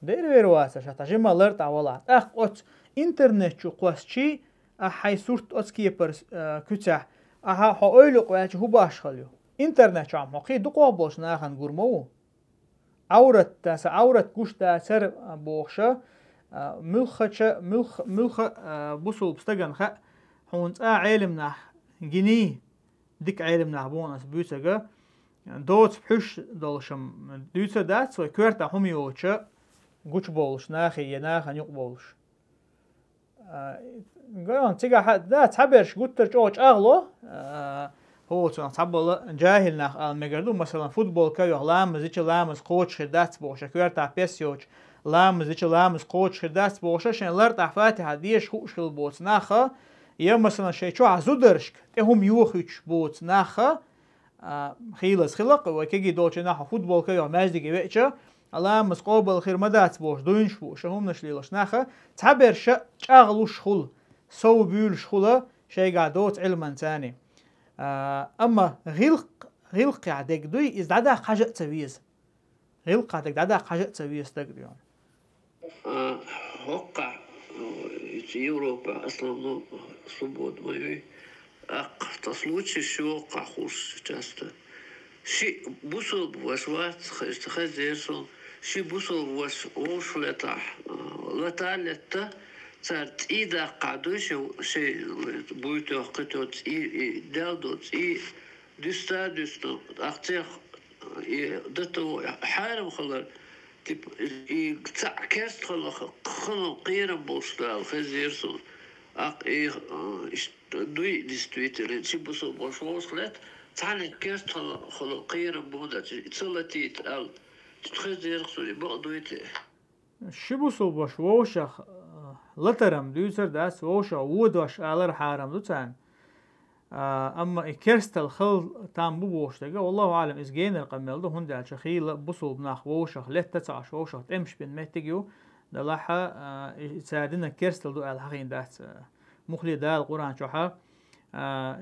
دير ويرواسة شتاجم إلرت عوالات قط إنترنت شو قوسشي حي صورت أسكي برس كتح أها أويلو قوي هو باش خليو إنترنت شام حقي دقوا بوش ناخن قرمو عورت قوش تأثر بوخشة ملخ بوصل بستجن خ هونت علمنا جنيه ديك علمنا بونس بيوتجا دوت بحش دولشم دوتة دات سوي كورتا هم يوتشا قوش بولش ناخي يناخن يقبولش قالون تيجا حد دات حبرش قلت ترجوش أغلو هو تنصبل جاهل ناخ المجردو مثلا فوتبول كيو لامز إيش لامز كوتش خدات بوش كورتا بيسيوش لامز إيش لامز كوتش خدات بوش عشان لرت فاتحة ديش خوش خل بوت ناخا يا مثلا شيء شو عزودرشك تهم يوخيش بوت ناخا خيلس خلق وكيجي دوتش ناخا فوتبول كيو ماجدي جبتشا لامز قابل خير مدات بوش دوينش بوش هم نشليلش ناخا تعبر شغلوش خل سو بيولش خلا شيء قاعدوت علما ثاني أما غلق عدك دوي إذا عدا حاجة تبيز غلق عدك عدا حاجة تبيز تقريبا وقع في أوروبا أصلا صبود مايوي تصلوش شو وقع خوش جاسته شيء بوصل بوسوات خزيرسون شيء بوصل بوش لتاح لتا صارت إذا قعدوا شيء بويتو قطعوا دالدو دستا أختي دتو حارم خلر تب يقطع كاست خلو قيرم بوستال خزيرسون دوي دستويتر شي بوصل بوشلات تعني كاست خلو قيرم بودا تصلتي تقال تخزيرسون بقدويته شي بوصل بوشوشخ لترم دوسر داس ووشا وودوش آلر حارم دوتان أما كرستل خل تام بوش تجا والله أعلم إز جين القمل ده هندا شخيل بصل بناخ ووشة لت تسعش ووشة تمش بين متجيو دلها ساعدنا كرستل دو الحقين دات مخلي دا القرآن شوحة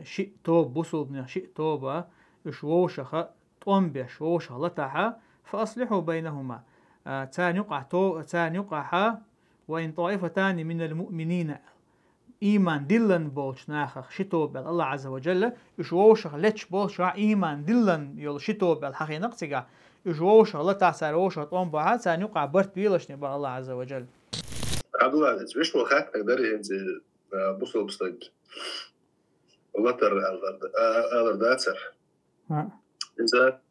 شيء توب بصل بناخ شيء توبة إش ووشة تقوم بيش ووشة لتها فأصلحوا بينهما تان يقع وإن طائفتان من المؤمنين إيمان دلن بولش ناخخ شتو بال الله عز وجل يشووش لتش بولش إيمان دلن يول شتو بال حقي نقصقع يشووش لا تعسر ووش طوم بعد سان يقع برت بيلش نبا الله عز وجل عبد الله إيش وخات أقدر أنت بوصل بستج والله ترى أقدر داتر إذا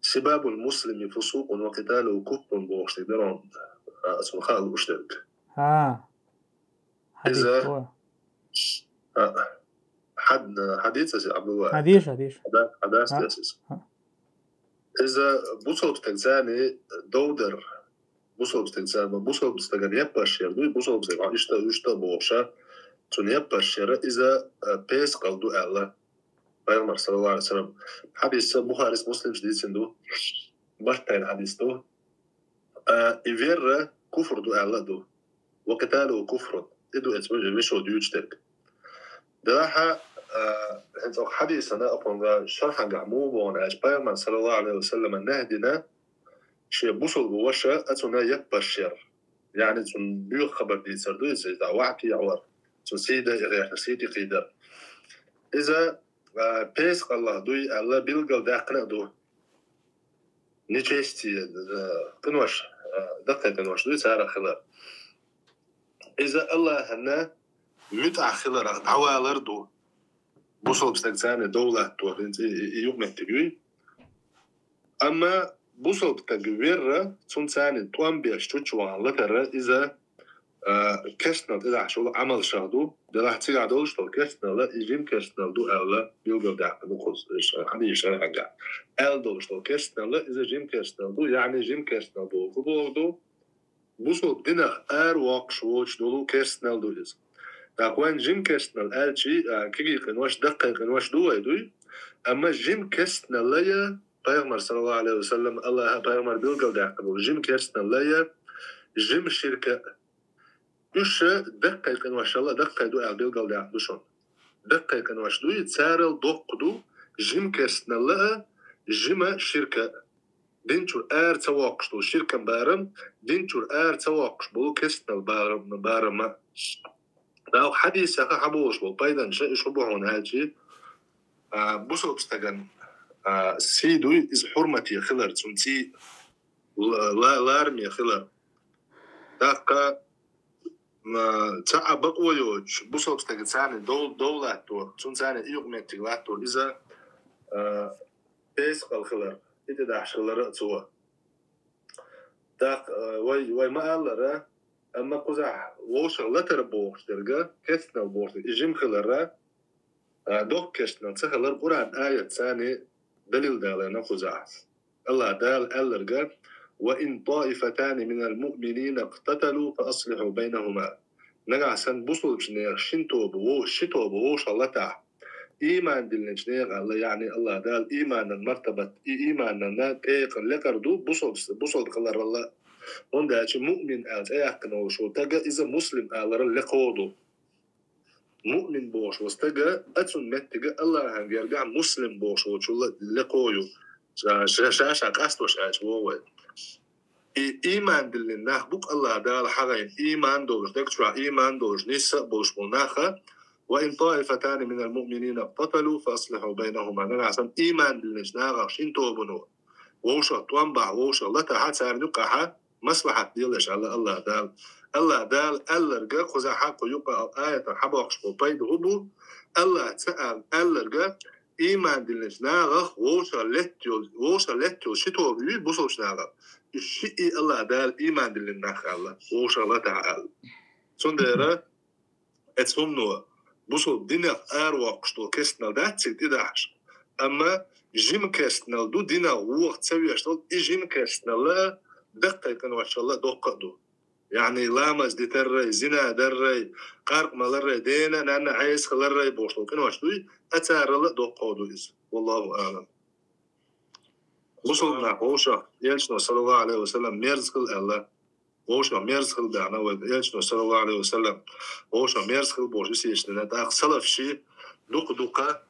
سباب المسلم فسوق وقتاله كفر بوش تقدرون اسمه خالد وشترك إذا حديث يا عبد الله حديث أساس إذا بوصل بتجزاني دودر بوصل بتجزان بوصل بستجان يباشر دوي بوصل بستجان يشتا بوشة تون يباشر إذا بيس قلدو الله بيغمر صلى الله عليه وسلم حديث بخاري مسلم جديد سندو برتين حديث دو إفير كفر دو الله دو وقتاله كفر إدو إتمنى مشو ديوجتك دلاحة إنتو حديثنا أبون شرحا قعمو بون أجبايغمر صلى الله عليه وسلم نهدنا شيء بوصل بوشة أتونا يباشر يعني تون بيو خبر دي سردو إذا وعكي عور تون سيدة إغيح سيدي قيدر إذا بيس الله دوي الله بيلقل داقنا دو نيشيستي قنوش دقة قنوش دوي سارة خلال إذا الله هنا متع خلال عوالر دو بوصل بستقزاني دولة دو يوم تجوي أما بوصل بتجوير تون ثاني توان بيشتوشوان لتر إذا كشنا إذا شغل عمل شهدو ده تيجي عدولش تو كشنا لا يجيم كشنا دو ألا بيلقى ده نقص يعني يشرح عنها أل دولش تو كشنا لا إذا جيم كشنا دو يعني جيم كشنا دو كبودو بوصل بدنا واق شوش دولو كشنا دو إذا تاكوان جيم كشنا الشيء كي قنواش دقة قنواش دو يدوي أما جيم كشنا لا بيغمر صلى الله عليه وسلم الله بيغمر بيلقى ده جيم كشنا لا جيم الشركة يش دقيقة ما شاء الله دقيقة دو أعبيل قال يعبدوشون دقيقة ما شاء الله يتسارل دقدو جيم كرسنا لها جيم شركة دينشور تواقش دو شركة بارم دينشور تواقش بولو كرسنا بارم داو حديث يا حبوش بول بايدن شيء شبهون هاجي بوصل بستغن سيدو إز حرمتي خلر تنتي لارمي خلر دقا ما تعب بقويوش بوصل بستغن دولة تور تون ثاني يقمن تغلات تور إذا بيس الخلر إذا داحش خلر توا داق وي ما قال أما قزح ووش لتر بوش درجة كسنا بوش إجيم خلر دوك كسنا تخلر قرآن آية ثاني دليل دالنا قزح الله دال ألرجع وإن طائفتان من المؤمنين اقتتلوا فأصلحوا بينهما نجع سن بوصل بجنير شنتو بوش الله تعالى إيمان دلنا جنير الله يعني الله دال إيمان المرتبة إيمان تيق لقردو بوصل قلر الله هندا مؤمن آل أيقنا وشو تجا إذا مسلم آل لقودو مؤمن بوش واستجا أتون متجا الله هنجرجع مسلم بوش وشو لقويو شاش عقاست وشاش ووي إيمان دلنا بوك الله دال حرين إيمان دوش دكتور إيمان دوش نساء بوش مناخة وإن طائفتان من المؤمنين اقتتلوا فأصلحوا بينهما نعسن إيمان دلنا جناغ شنتو بنو ووش توانبع ووش الله تعالى سارنقها مصلحة ديلش على الله دال ألرجع خذ حق يقع آية حبقش وبيد هبو الله سأل ألرجع إيمان دلش ناغخ ووش لتيو شتو بيبي بوصلش ناغخ الشيء الله دال إيمان دلن ناخ الله ووش الله تعالى صندرة اتسمنوا بوصل دينا وقشتو كستنا داتسيت إداحش أما جيم كستنا دو دينا وقت سويشتو إجيم كستنا لا دقيقة ما شاء الله دقدو يعني لامز دي ترى زنا دري قارق مالري دينا نانا عايز خلري بوشلو كنو اشتوي اتار الله دقدو إز والله أعلم وصلنا ووشا يلشنا صلى الله عليه وسلم ميرزقل الله ووشا ميرزقل دعنا يلشنا صلى الله عليه وسلم ووشا ميرزقل بوش يشتنا داق صلف شي دقدقة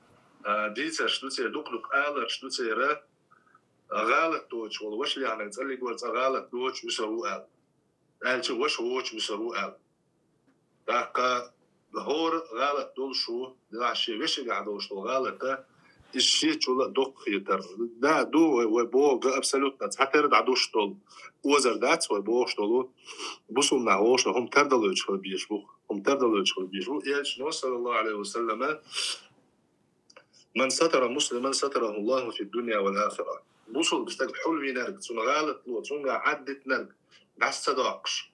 ديتر شتوتي دقدق آلر شتوتي را غالط دوش والله وش يعني تسألي قولت غالط دوش وسرو آل قالت وش وسرو آل داقا هور غالط دول شو دلعشي وش قاعدوش غالطة الشيء شو دق يتر دا دو وبو ابسولوتنا تحترد عدوش دول وزر دات وبو شتولو بوصل نعوش هم تردلوا يشكل بيشبو إيش صلى الله عليه وسلم من ستر مسلما ستره الله في الدنيا والآخرة بوصل بستقل حلوي نرق تون غالط لو تون عدت نرق دعس صداقش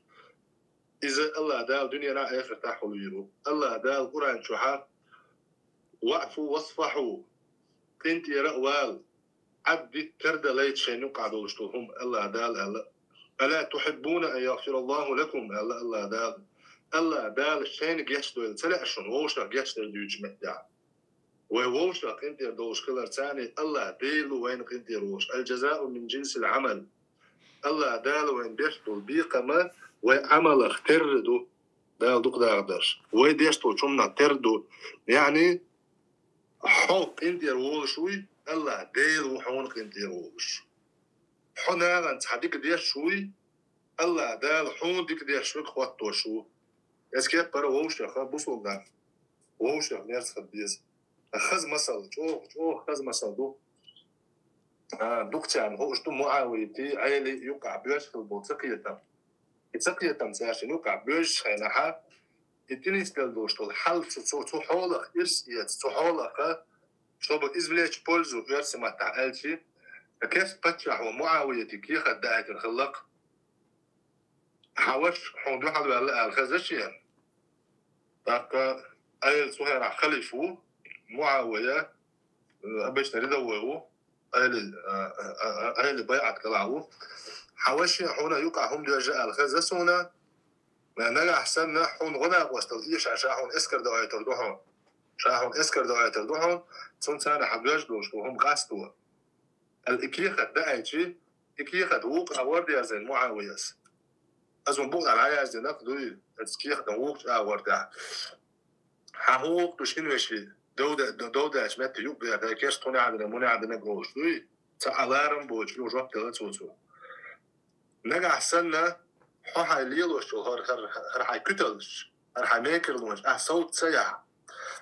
إذا الله دال دنيا لا آخر تحول يرو الله دال قرآن شوحا وقفوا واصفحوا كنت يرأوال عبد ترد ليت شيء نقعدوا وشتوهم الله دال ألا تحبون أن يغفر الله لكم الله دال الشين جيشتو سلا شون ووشا جيشتو ديوج مهدا ووشا كنت يردوش كلر ثاني الله ديلو وين كنت يروش الجزاء من جنس العمل الله دال وين بيشتو بيقما وعمل اختردو دال دوق داردش ويديشتو شمنا تردو يعني حوق انت يروشوي الله ديلو حونك انت يروش حنا أنت حديك ديش شوي الله دال حون ديك ديش شوي خواتو شو اسكيت برا ووشة خا بوصل ده ووشة نيرس خبيز خز مسال شو خز مسال دو دكتور هو اشتو معاويتي عيلي يقع بيش في البوتقية تم ساشن يقع بيش خينها اتني استلدوش طول حل تو حولك إرسيت تو حولك شو بإزبليش بولزو يرسم تعالشي كيف بتشح ومعاوية كي خدعت الخلق حوش حوندو حد ولا الخزشين تاكا ايل سوهر خليفو معاوية باش تريدو ايل بيعت كلاو حوش حونا يقع هم درجة الخزسونا ما نجح سنة حون غدا واستليش عشان حون اسكر دوايا تردوهم شاحون اسكر دوايا تردوهم سون سنة حبيش دوش وهم قاستوا الإكيخة داعيتي إكيخة ووق أوردي أزين معاويس أزون بوق على عيا أزين أقدوي الإكيخة ووق أوردي حقوق دوشين وشي دودة أشمت يوب بيها كيش توني عدنا قوش دوي تألارم بوش يوجوب تلاتوتو نجح سنة حوحا ليلوش هرحا كتلش هرحا ميكرلوش صوت سيح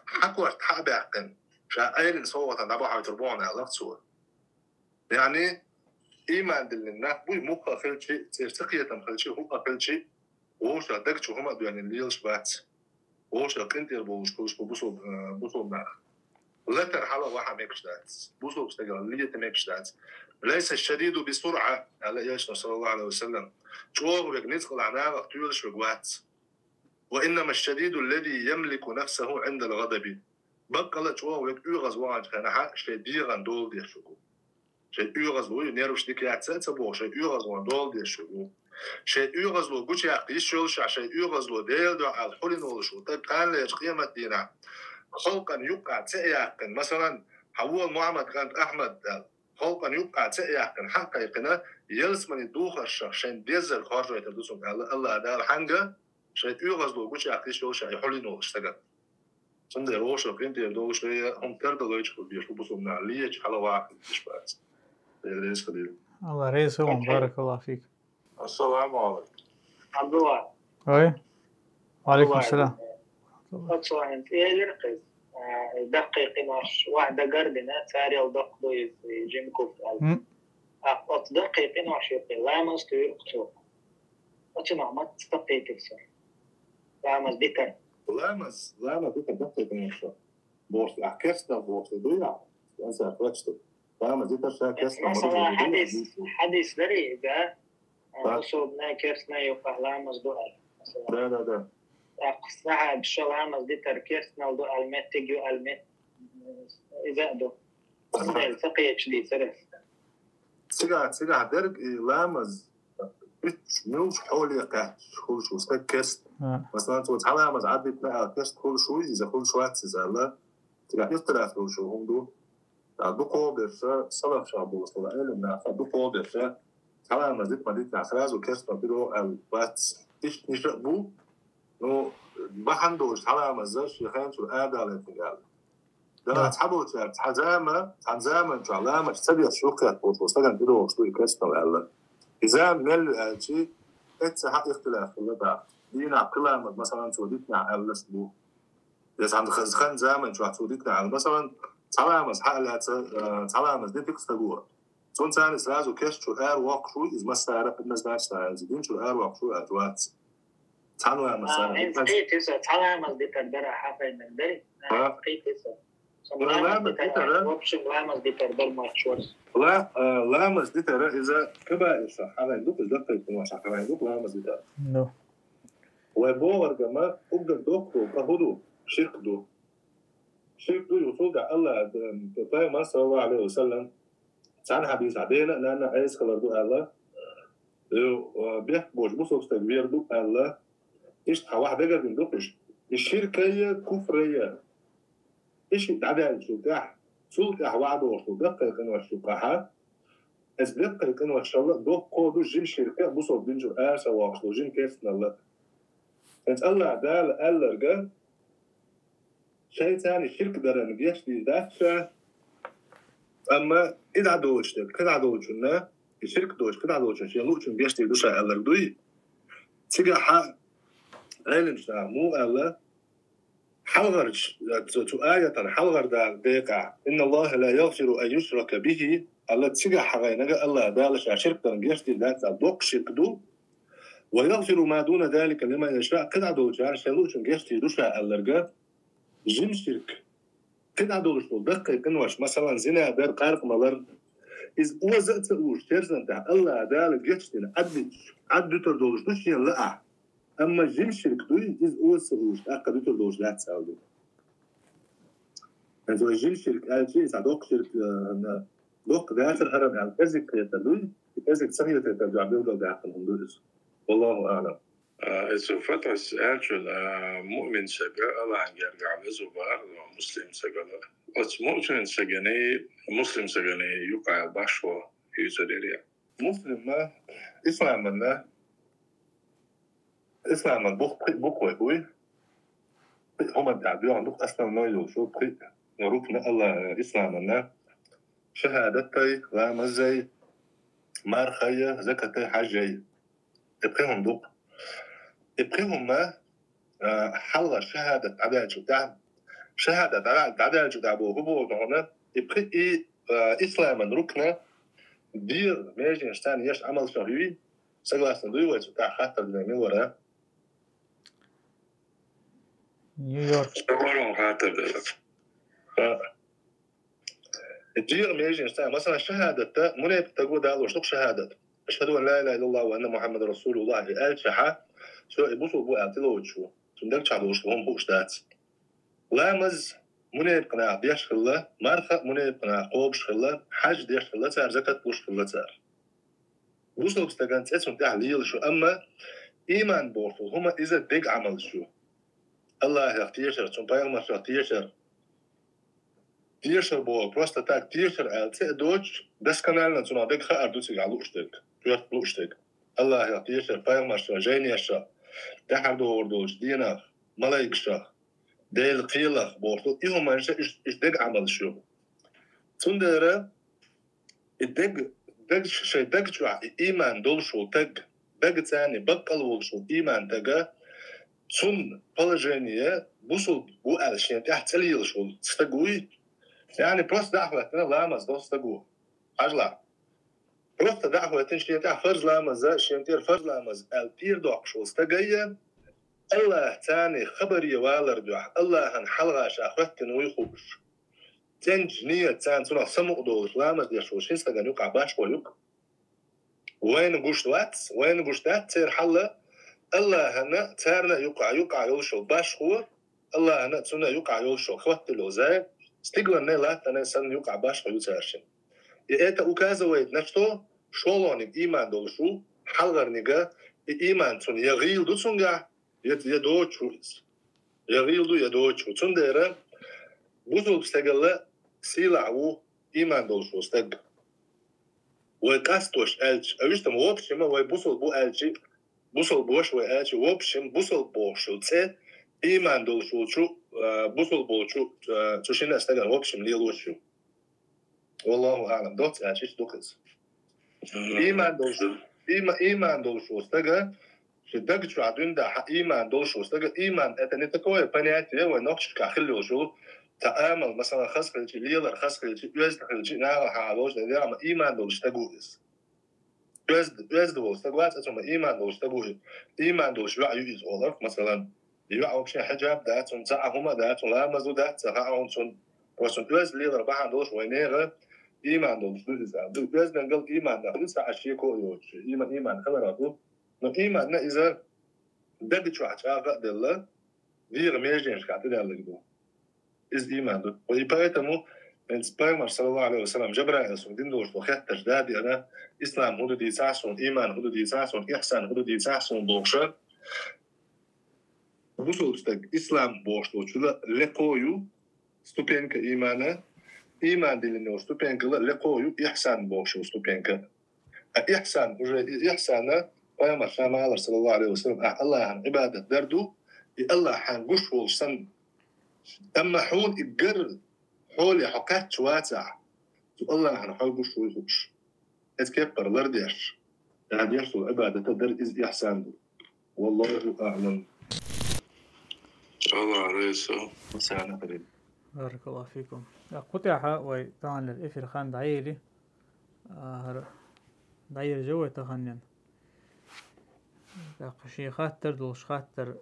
حقوش حقبعقن شا أين صوتا نبوحا يتربونا لفتسوه يعني إيمان دلنا بوي موقع خل شيء ترتقية تم شيء هو قبل شيء ووش عندك شو هم يعني الليل شبات ووش كنت يربوش كوش بوصل نار لا ترحلوا واحد مكشدات بوصل بستجر اللي تمكشدات ليس الشديد بسرعة على ياشنا صلى الله عليه وسلم شو بيجنيس قلعنا وقتول شوجوات وإنما الشديد الذي يملك نفسه عند الغضب بقى شو ويكوغز واحد كان حق شديد دول دي شوكو شيء يغزلو ينيروش ديكيات ساتبو شيء يغزلو دول دي شغو شيء يغزلو قوش يقيش شولش شيء يغزلو ديل دو على الحولين ولشو طيب كان ليش قيمة دينا خلقا يقع تأياقن مثلا حول محمد كانت أحمد دال خلقا يقع تأياقن حقا يقنا يلسمن يدوخ الشخص شين ديزل خارجة يتردوسون الله دال حنجة شيء يغزلو قوش يقيش شولش يحولين ولش تقل سندي روش وكنت يردو شوية هم تردو يشكو بيشكو بصومنا ليش حلا واحد بشبات الله رئيس بارك الله فيك. السلام عليكم. عبد الله. أي. وعليكم السلام. أتصور أنت يركز دقيقة واحدة قردنا تاري الدق دوي جيم كوف. دقيقة شيء لا مستوي أكتو. أتنا ما تستقي كسر. لا مزدكر. لا دكتور دقيقة نشوف. بورس أكثر بورس دويا. أنسى فلتشتو. مثلا حديث دري إذا وصوبنا كيرسنا يقهلا مصدوال لا أقصها بشلها مصدي تركيسنا ودو ألمت تجيو ألمت إذا دو التقية شديد سرف سيجا درج لامز نوش حولي قاش كل شو سكست مثلا تو تعالى مز عدت بقى كست كل شوي إذا كل شوات إذا لا سيجا يختلف شو هم دو دو برشا صلاح شعبو صلاح إلنا دو برشا على مزيد مدينة عفراز وكاس نبيلو البات إيش نشربو نو ما عندوش على مزاج يخان شو هذا على التجال ده أصحابه تعزامة تعلامة تسبي الشوكة وتوصل نبيلو شو كاس نبيلو إذا من الشيء حق اختلاف ولا بعد دينا كلها مثلا توديتنا على الأسبوع إذا عند خان زمان شو توديتنا على مثلا تعلامة حق تعلامة دي تكستجوا زون ثاني سلازو كاش شو واق شو إذا ما استعرف الناس ما استعرف زين شو واق شو أدوات تعلامة مثلا إنت كيسة تعلامة دي تقدر حافظ ندري كيسة لامس دي تقدر ما تشورس لا لامس دي ترى إذا كبا إيش هذا يدوك دقيق يكون عشان كمان يدوك لامس دي ترى نو وبور جماعة أقدر دكتور كهدو شرك دو يوصل على الله تطيع ما صلى الله عليه وسلم سان حديث عدينا لأن عايز خلر دو الله بيحبوش بصوص تكبير دو الله إيش واحد بيجر من دوكش الشركية كفرية إيش تعدل شو تاح سلطة وعد وشو دقة كانوا الشقاحة إذ دقة كانوا الشغلة دو قودو جيم شركة بصوص بنجو آسا وعشلو جيم كيفنا الله انت الله عدال الله رجال شيء ثاني الشرك درن جيش دي داتشا اما إذا دوش كده دوشنا الشرك دوش كده دوشنا شيء لوشن جيش دي دوشا الله دوي تيجا حق علم مو الله حلغرش تو آية حلغر دقيقة إن الله لا يغفر أن يشرك به الله تيجا حقينك الله دالش شرك درن جيش دي داتشا دوق شرك دو ويغفر ما دون ذلك لمن يشاء كده دوشان شيء لوشن جيش دي دوشا الله رجال جيم شرك كده دولش دقة كنوش مثلا زنا دار قارق مالر إذ وزت وش ترزن ده الله دال جتشتنا عد تردولش مش يلا أما جيم شرك دوي إذ وزت وش أقد تردولش لا تساوي إذا جيم شرك أجي إذا دوق شرك دوق ده هرب على كذا كتدوي كذا سهيلة تبدأ عبيد ده عقلهم دولش والله أعلم. إذا فترة أجل مؤمن سجى الله عن يرجع لزبار ومسلم سجى مؤمن سجني مسلم سجني يقع باشوا يزدريا مسلم ما إسلامنا بقوة بوي هم الدعوة عندك أصلا ما يوشوا بقي نروكنا الله إسلامنا شهادتي لا مزي مارخية زكاة حاجي تبقيهم دوق إبقيهم ما حلغ شهادة عدالة جدا شهادة عدالة جدا هو هنا إبقي إسلاما ركنا دير ماجي نشتان يش عمل شهوي سجل صندوق وجدا حتى من وراء نيويورك شغلهم حتى الدير ماجي نشتان مثلا شهادة منيب تقول ده وش شهادة أشهد أن لا إله إلا الله وأن محمد رسول الله آل شحا سو يبوسوا بو أعتلوشوا تندك شعبوش لهم بوشتات لامز منيب قناع ديش خلا مارخة منيب قناع قوبش خلا حاج ديش خلا تار زكاة بوش خلا تار بوصلوا بستغان تأسون تحليل شو أما إيمان بورتو هما إذا ديق عمل شو الله يختيشر تنبايغ مشروع تيشر بو بروستا تاك تيشر آل تأدوش دس كنالنا تنا ديق خا أردوتي على أشتك بيوت بلوشتك الله يختيشر بايغ مشروع جايني أشا تحب دوردوش دينا ملايك شا ديل قيلة بورتو إيهم منشا إش ديق عمل شو تندرة الدق شيء دق شو إيمان دول شو دق تاني بقل وول شو إيمان دقا تون بلجانية بوصل بو ألشين تحت ليل شو تستقوي يعني بروست دعوة لامز دوست تستقوي أجلا بروست دعوة تنشي تحت فرز لامز شينتير فرز لامز البير دوق شو استقايا الله تاني خبري والردوح الله هنحلغا شاخوتن ويخوش تنج نية تان تنا سمق دولش لامز ديشوش هستغن يقع باش ويق وين قوش دات تير حلا الله هنا تارنا يقع يولشو باش هو الله هنا تنا يقع يولشو خوت لوزاي استقلن لا تنا سن يقع باش ويتارشن إيتا أكازا ويد نشتو شولون إيمان دولشو حلغر نيجا إيمان تون يغيل دو تونغا يدوچو تندره بوزول بستقل سيلعو إيمان دولشو استق وكاستوش ألج أوشتم وابشم ويبوصل بو ألجي بوصل بوش وألجي وابشم بوصل بوشو تسي إيمان دولشو شو بوصل بوشو تشين استقل وابشم ليلوشو والله أعلم دوت ألجيش دوكس إيمان دولشو استقل شدك شو عدون ده إيمان دولشو استقل إيمان أتنتكوه بنياتي ونقش كخلو شو تأمل مثلا خسر الجيل خسر الجيل يزد الجيل نار حالوش ده أما إيمان دولش تجوز يزد دولش تجوز أسمع إيمان دولش تجوز إيمان دولش يعيو يزولك مثلا يعيو بشيء حجاب ده تنزعهما ده تلامزو ده تهاون تون وسون يزد ليلر بحن دولش وينيره إيمان دولش يزد يزد نقول إيمان ده لسه عشية كويوش إيمان خبراته إيمان إذا ده شو عشاقة دلله دير ميجينش قاعد تدلك دو إز إيمان دو ويبايتمو من سبايمر صلى الله عليه وسلم جبرا يسون دين دوش وخيات تجدادي أنا إسلام هدو دي ساسون إيمان هدو دي ساسون إحسان هدو دي ساسون بوشة بوصل تستق إسلام بوش دوشلا لقويو ستوبينك إيمانا إيمان دي لنو ستوبينك لقويو إحسان بوش ستوبينك إحسان وجه إحسانا ويما شامع صلى الله عليه وسلم الله عن عبادة دردو الله حان قش والسن أما حول إجر حول حكات شواتع الله عن حول قش والخش إتكبر لرديش هذا يحصل عبادة در إز إحسان والله أعلم. الله رئيسه مسانا قريب. بارك الله فيكم. قطعها وطبعا للإفر خان دعيلي دعيل جوه تخنين شي خاطر دوش خاطر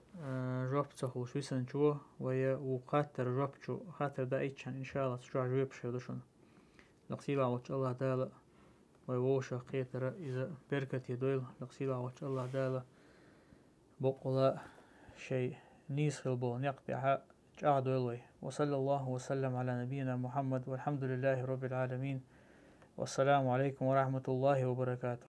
جوبته وشويسن شو وخاطر جوبتشو خاطر دا ايتشان ان شاء الله تشوع جويب شودشون لقسيلا وش الله دالا ويوشا قيتر اذا بركت يدويل لقسيلا وش الله دالا بقلا شيء نيس خلبو نقطعها جاء وصلى الله وسلم على نبينا محمد والحمد لله رب العالمين والسلام عليكم ورحمة الله وبركاته.